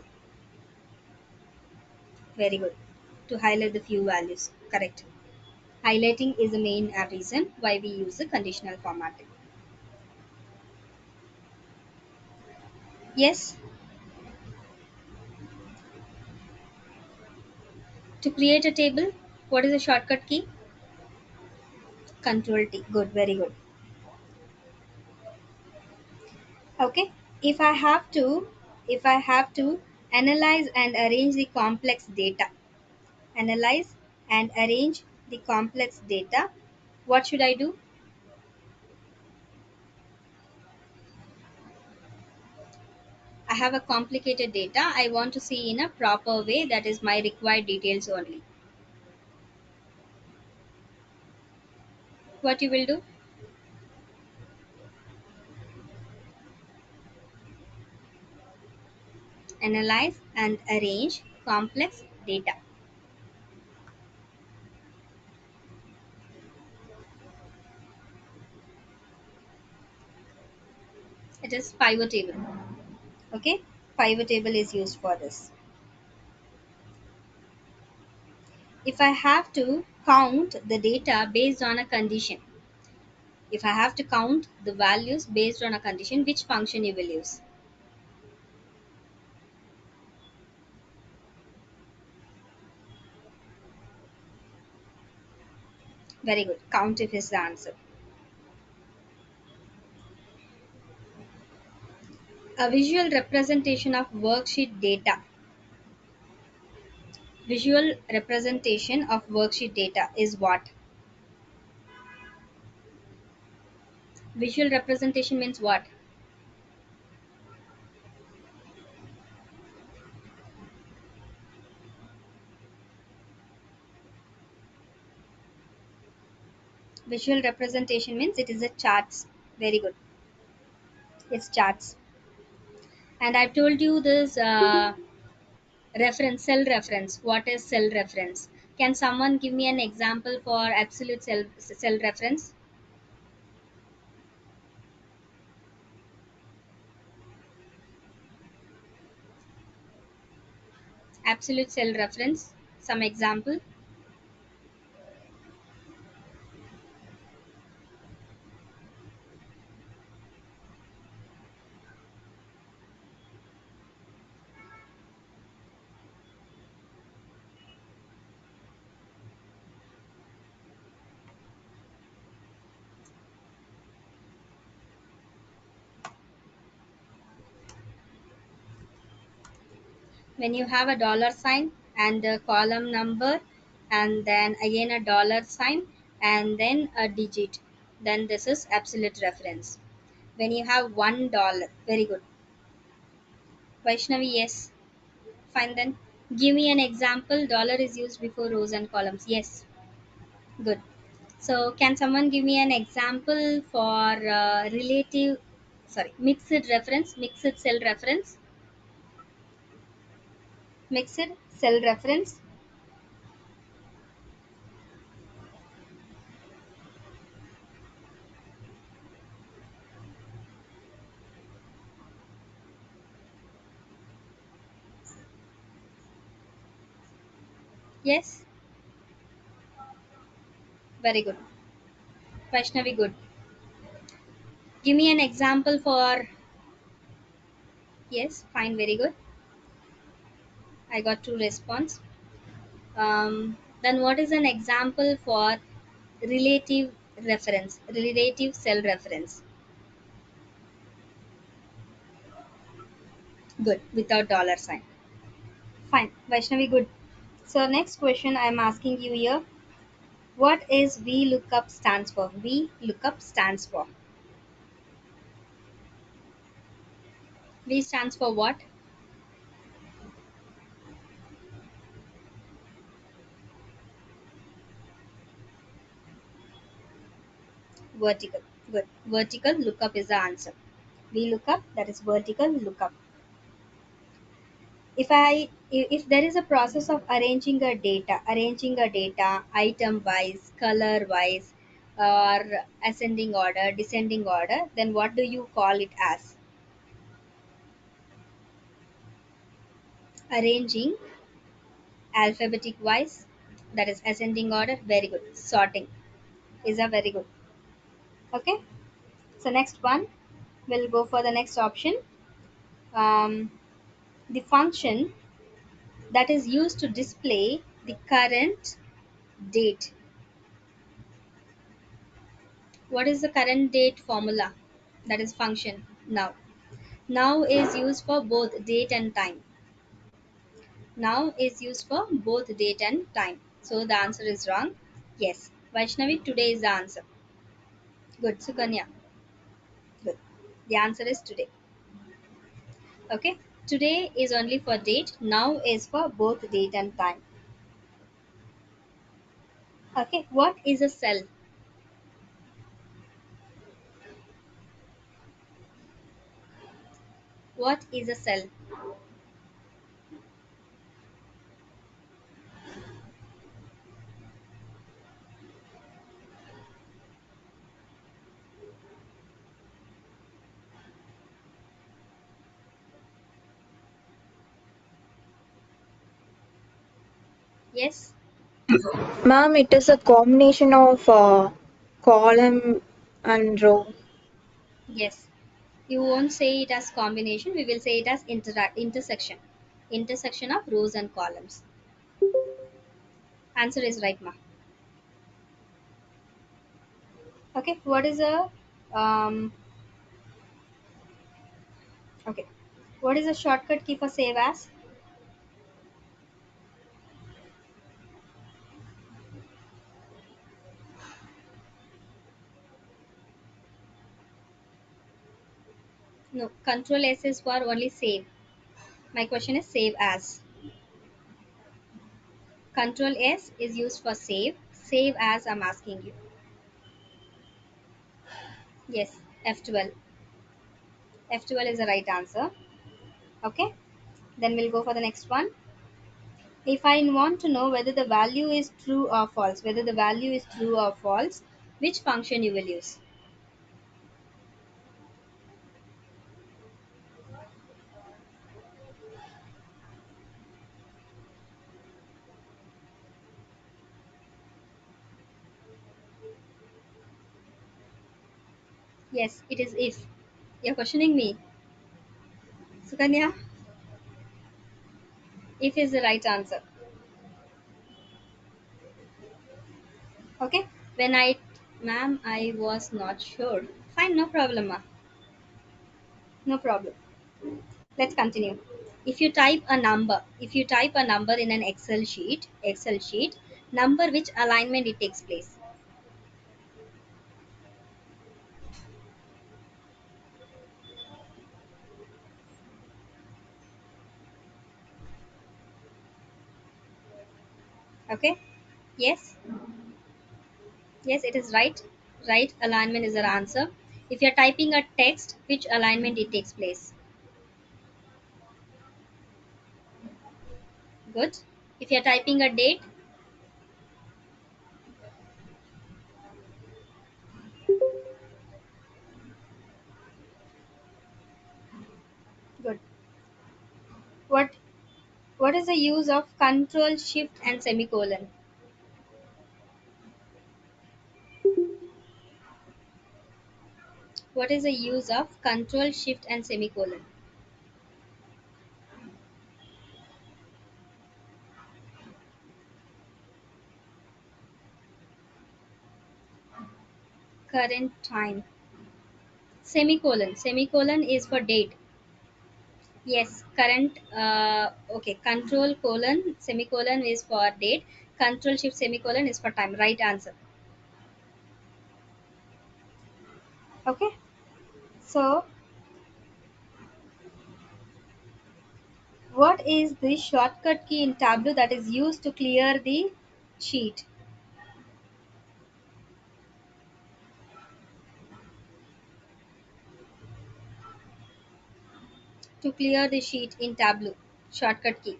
Very good, to highlight the few values, correct. Highlighting is the main reason why we use the conditional formatting. Yes, to create a table, what is the shortcut key? Control T. Good, very good. Okay. If I have to, if I have to analyze and arrange the complex data, analyze and arrange the complex data, what should I do? I have a complicated data. I want to see in a proper way, that is my required details only. What you will do? Analyze and arrange complex data. It is pivot table. Okay, pivot table is used for this. If I have to count the data based on a condition, if I have to count the values based on a condition, which function you will use? Very good. Count if is the answer. A visual representation of worksheet data. Visual representation of worksheet data is what? Visual representation means what? Visual representation means it is a charts. Very good. It's charts. And I've told you this reference, cell reference. What is cell reference? Can someone give me an example for absolute cell reference? Absolute cell reference. Some example. When you have a dollar sign and a column number, and then again a dollar sign and then a digit, then this is absolute reference. When you have $1, very good. Vaishnavi, yes. Fine then. Give me an example. Dollar is used before rows and columns. Yes. Good. So can someone give me an example for mixed reference, mixed cell reference, mixed cell reference? Yes. Very good. Vaishnavi, good. Give me an example for, yes, fine, very good. I got two response. Then what is an example for relative reference, relative cell reference? Good, without dollar sign. Fine, Vaishnavi, good. So next question I'm asking you here. What is VLOOKUP stands for? VLOOKUP stands for. V stands for what? Vertical. Good. Vertical lookup is the answer. VLOOKUP, that is vertical lookup. If there is a process of arranging a data item wise, color wise, or ascending order, descending order, then what do you call it as? Arranging alphabetic wise, that is ascending order. Very good. Sorting is a very good. Okay, so next one, we'll go for the next option. um, the function that is used to display the current date. What is the current date formula? That is function. Now is used for both date and time. Now is used for both date and time. So the answer is wrong. Yes. Vaishnavi, today is the answer. Good. Sukanya. Good. The answer is today. Okay, today is only for date, now is for both date and time. Okay, what is a cell? What is a cell? Yes. Ma'am, it is a combination of column and row. Yes, you won't say it as combination, we will say it as intersection of rows and columns. Answer is right, ma. Okay, what is a um okay, what is a shortcut key for save as? No, control S is for only save. My question is save as. Control S is used for save. Save as I'm asking you. Yes, F12. F12 is the right answer. Okay, then we'll go for the next one. If I want to know whether the value is true or false, which function you will use? Yes, it is if. You're questioning me. Sukanya, if is the right answer. Okay, when I, ma'am, I was not sure. Fine, no problem, ma. No problem. Let's continue. If you type a number in an Excel sheet, number which alignment it takes place. Okay. Yes. Yes, it is right. Right alignment is our answer. If you're typing a text, which alignment it takes place? Good. If you're typing a date, good. What what is the use of control shift and semicolon? What is the use of control shift and semicolon? Current time. Semicolon is for date. Yes, current. Okay, control colon semicolon is for date. Control shift semicolon is for time. Right answer. Okay. So, what is the shortcut key in Tableau that is used to clear the sheet? To clear the sheet in Tableau, shortcut key.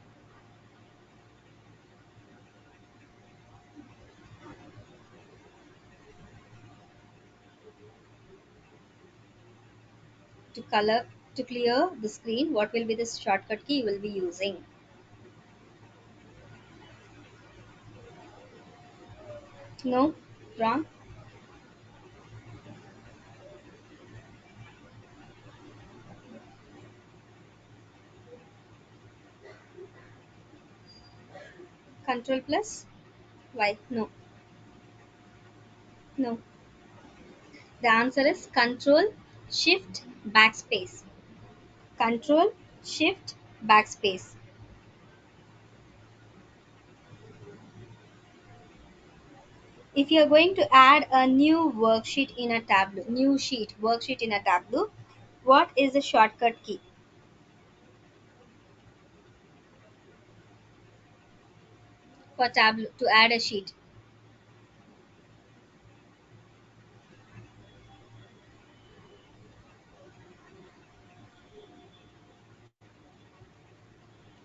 To color to clear the screen, what will be the shortcut key you will be using? No, wrong. Control plus. Why? No, no. The answer is Control Shift Backspace. Control Shift Backspace. If you are going to add a new worksheet in a Tableau, worksheet in a Tableau, what is the shortcut key? for Tableau to add a sheet?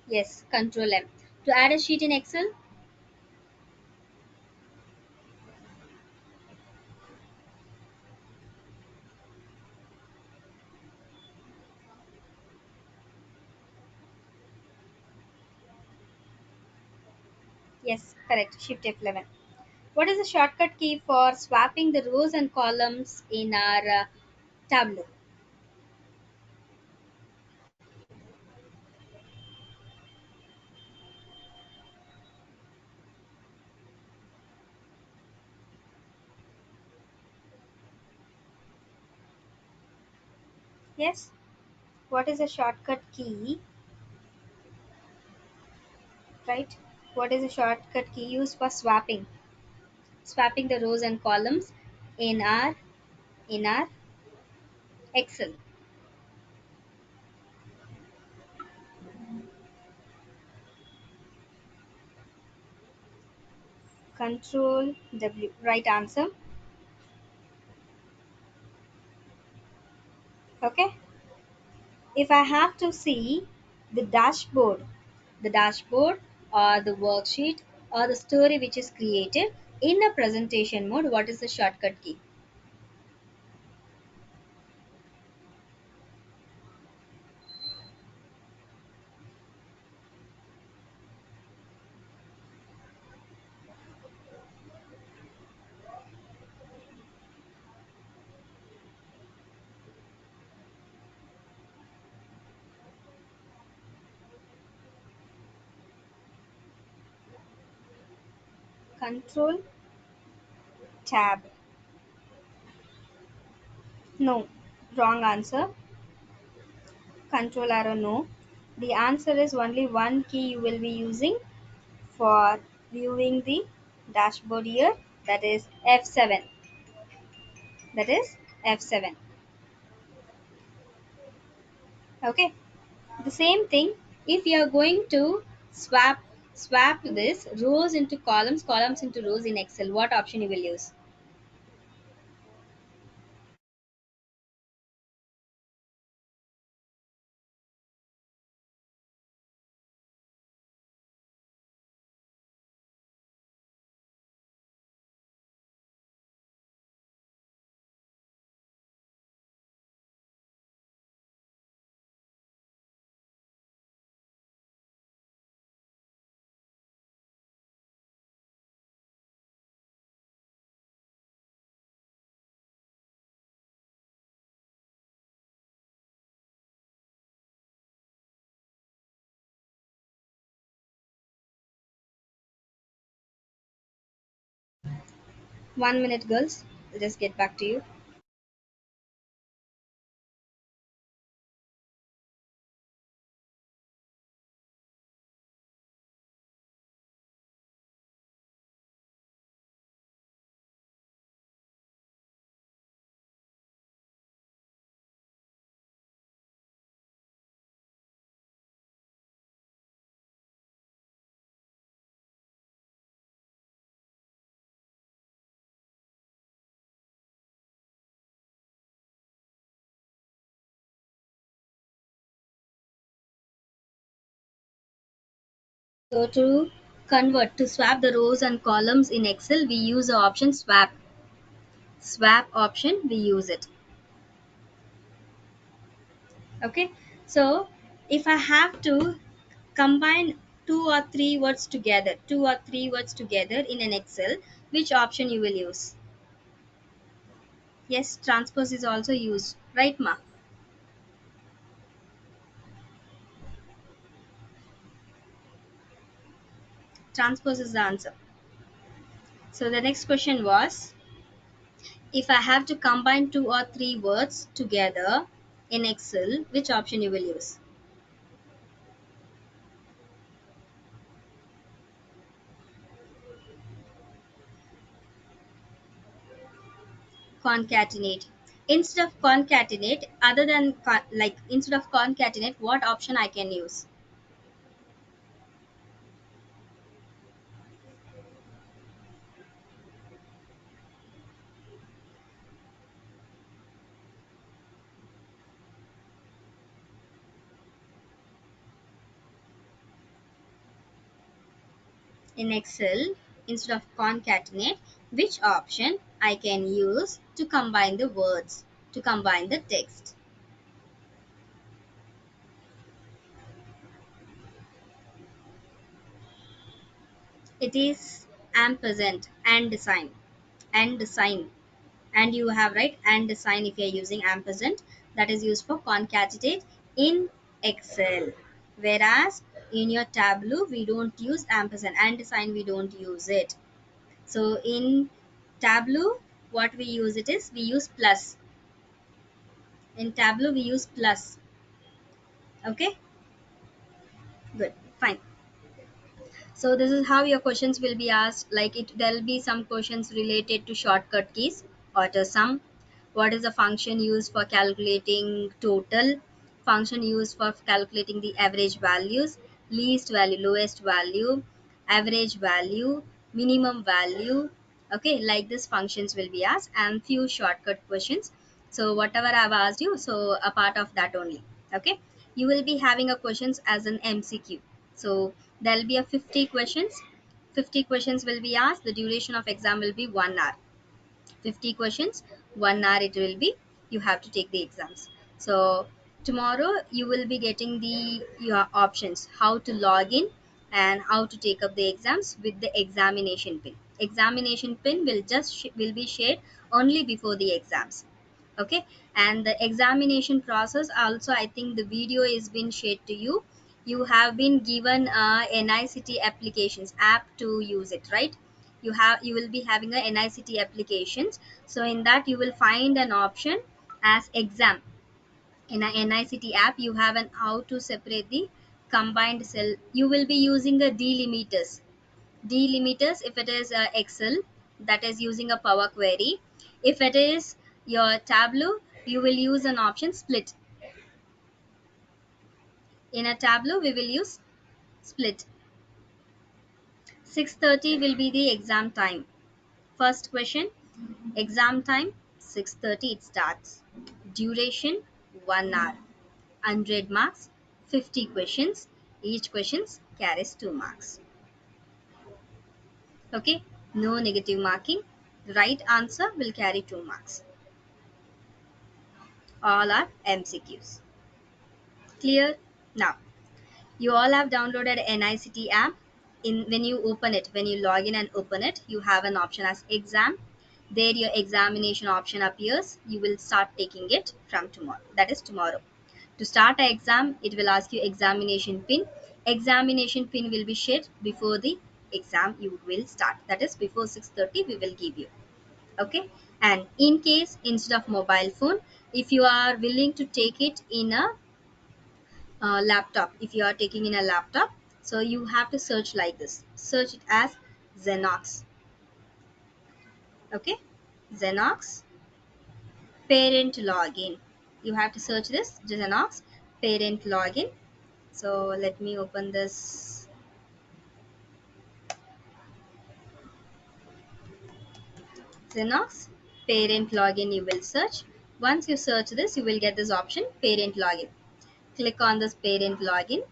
Yes, Control M. To add a sheet in Excel? Yes, correct. Shift F11. What is the shortcut key for swapping the rows and columns in our Tableau? Yes. What is the shortcut key? Right. What is the shortcut key used for swapping the rows and columns in our Excel? Control W. Right answer. Okay. If I have to see the dashboard or the worksheet or the story which is created in a presentation mode, what is the shortcut key? Control tab. No, wrong answer. Control arrow, no. The answer is only one key you will be using for viewing the dashboard here, that is F7. That is F7. Okay. The same thing, if you are going to swap this rows into columns into rows in Excel, what option you will use? One minute, girls. I'll just get back to you. So to to swap the rows and columns in Excel, we use the option swap. Swap option, we use it. Okay. So if I have to combine two or three words together in an Excel, which option you will use? Yes, transpose is also used, right, ma? Transpose is the answer. So the next question was, if I have to combine two or three words together in Excel, which option you will use? Concatenate. Instead of concatenate, instead of concatenate, what option I can use? in Excel, instead of concatenate, which option I can use to combine the words, to combine the text. It is ampersand and sign, and sign, and you have right and sign. If you are using ampersand, that is used for concatenate in Excel, whereas in your Tableau we don't use ampersand and sign, we don't use it. So in Tableau, what we use it is we use plus. In Tableau we use plus. Okay, good, fine. So this is how your questions will be asked. Like it, there will be some questions related to shortcut keys, auto sum. What is the function used for calculating total? Function used for calculating the average values, least value, lowest value, average value, minimum value. Okay, like this functions will be asked, and few shortcut questions. So whatever I've asked you, so a part of that only. Okay, you will be having a questions as an MCQ. So there'll be a 50 questions. 50 questions will be asked. The duration of exam will be 1 hour. 50 questions, 1 hour it will be. You have to take the exams. So tomorrow you will be getting the your options how to log in and how to take up the exams with the examination pin. Examination pin will will be shared only before the exams. Okay, and the examination process also, I think the video is been shared to you. You have been given a NICT applications app to use it, right? You will be having a NICT applications. So in that you will find an option as exam. In a NICT app you have an how to separate the combined cell. You will be using a delimiters if it is Excel, that is using a Power Query. If it is your Tableau, you will use an option split. In a Tableau we will use split. 6:30 will be the exam time. First question, exam time 6:30 it starts. Duration 1 hour. 100 marks, 50 questions. Each questions carries 2 marks. Okay, no negative marking. Right answer will carry 2 marks. All are MCQs. Clear? Now, you all have downloaded NICT app. In when you open it, when you log in and open it, you have an option as exam. There your examination option appears. You will start taking it from tomorrow. That is tomorrow. To start an exam, it will ask you examination pin. Examination pin will be shared before the exam you will start. That is before 6:30 we will give you. Okay, and in case instead of mobile phone, if you are willing to take it in a laptop, if you are taking in a laptop, so you have to search like this. Search it as Xenox. Okay, Xenox parent login. You have to search this Xenox parent login. So let me open this. Xenox parent login you will search. Once you search this, you will get this option parent login. Click on this parent login.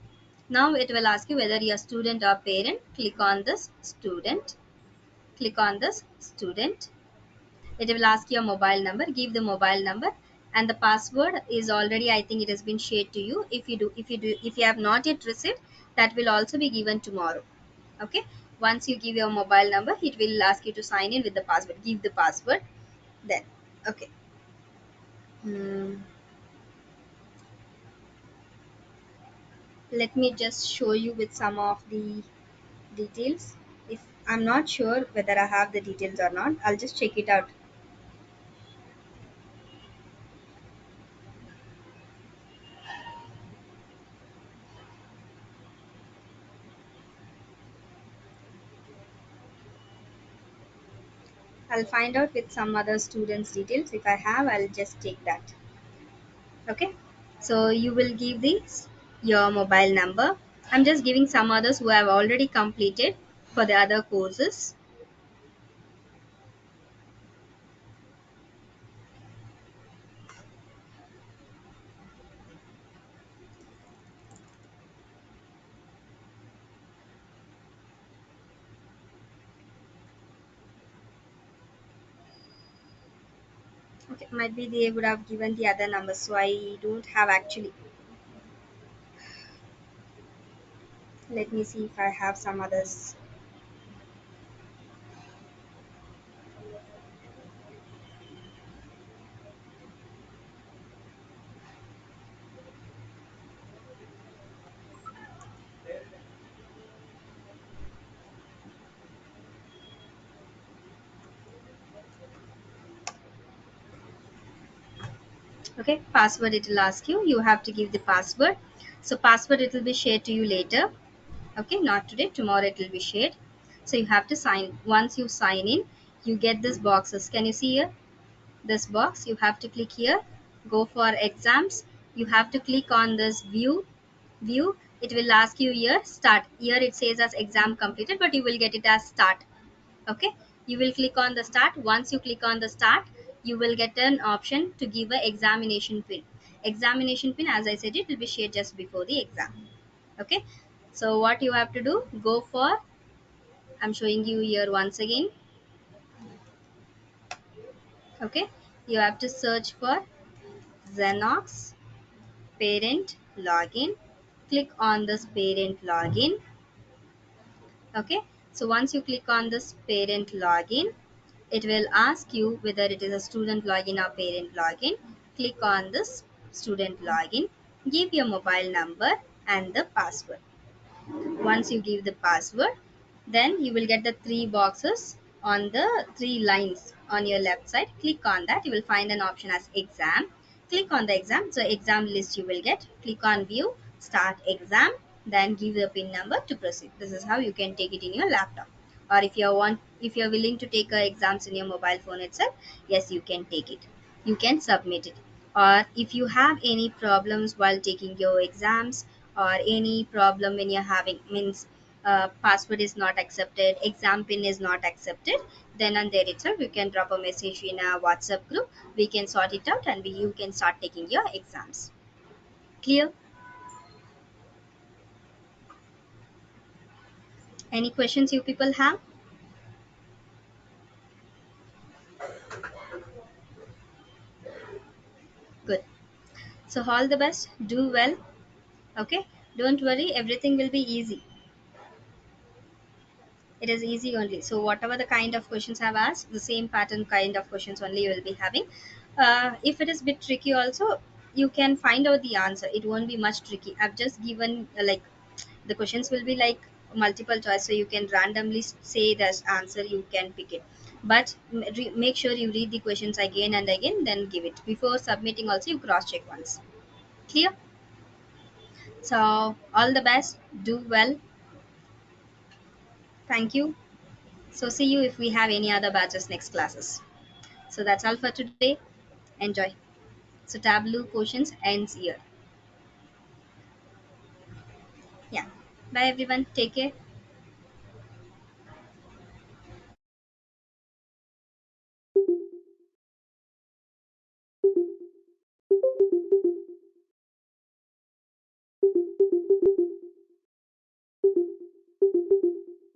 Now it will ask you whether you're student or parent. Click on this student. Click on this student. It will ask your mobile number. Give the mobile number, and the password is already, I think it has been shared to you. If you have not yet received, that will also be given tomorrow. Okay. Once you give your mobile number, it will ask you to sign in with the password. Give the password. Then, okay. Hmm. Let me just show you with some of the details. If I'm not sure whether I have the details or not, I'll just check it out. I'll find out with some other students details. If I have, I'll just take that. Okay, so you will give this your mobile number. I'm just giving some others who have already completed for the other courses. Okay, might be they would have given the other numbers, so I don't have actually. Let me see if I have some others. Okay, password it will ask you. You have to give the password. So password it will be shared to you later. Okay, not today, tomorrow it will be shared. So you have to sign. Once you sign in, you get this boxes. Can you see here? This box, you have to click here. Go for exams. You have to click on this view. It will ask you here start. Here it says as exam completed, but you will get it as start. Okay, you will click on the start. Once you click on the start, you will get an option to give a examination pin. Examination pin, as I said, it will be shared just before the exam. Okay, so what you have to do, go for, I'm showing you here once again. Okay, you have to search for Xenox parent login. Click on this parent login. Okay, so once you click on this parent login, it will ask you whether it is a student login or parent login. Click on this student login, give your mobile number and the password. Once you give the password, then you will get the three boxes on the three lines on your left side. Click on that, you will find an option as exam. Click on the exam, so exam list you will get. Click on view, start exam, then give the pin number to proceed. This is how you can take it in your laptop. Or if you're willing to take exams in your mobile phone itself, yes, you can take it, you can submit it. Or if you have any problems while taking your exams, or any problem when you're having, means password is not accepted, exam pin is not accepted, then and there itself you can drop a message in a WhatsApp group. We can sort it out and you can start taking your exams. Clear? Any questions you people have? Good. So all the best, do well. Okay, don't worry, everything will be easy. It is easy only. So whatever the kind of questions I've asked, the same pattern kind of questions only you will be having. If it is bit tricky also, you can find out the answer. It won't be much tricky. I've just given like the questions will be like multiple choice, so you can randomly say the answer, you can pick it. But make sure you read the questions again and again, then give it. Before submitting also, you cross check once. Clear? So all the best, do well. Thank you. So see you if we have any other batches next classes. So that's all for today. Enjoy. So Tableau questions ends here. Yeah. Bye everyone. Take care.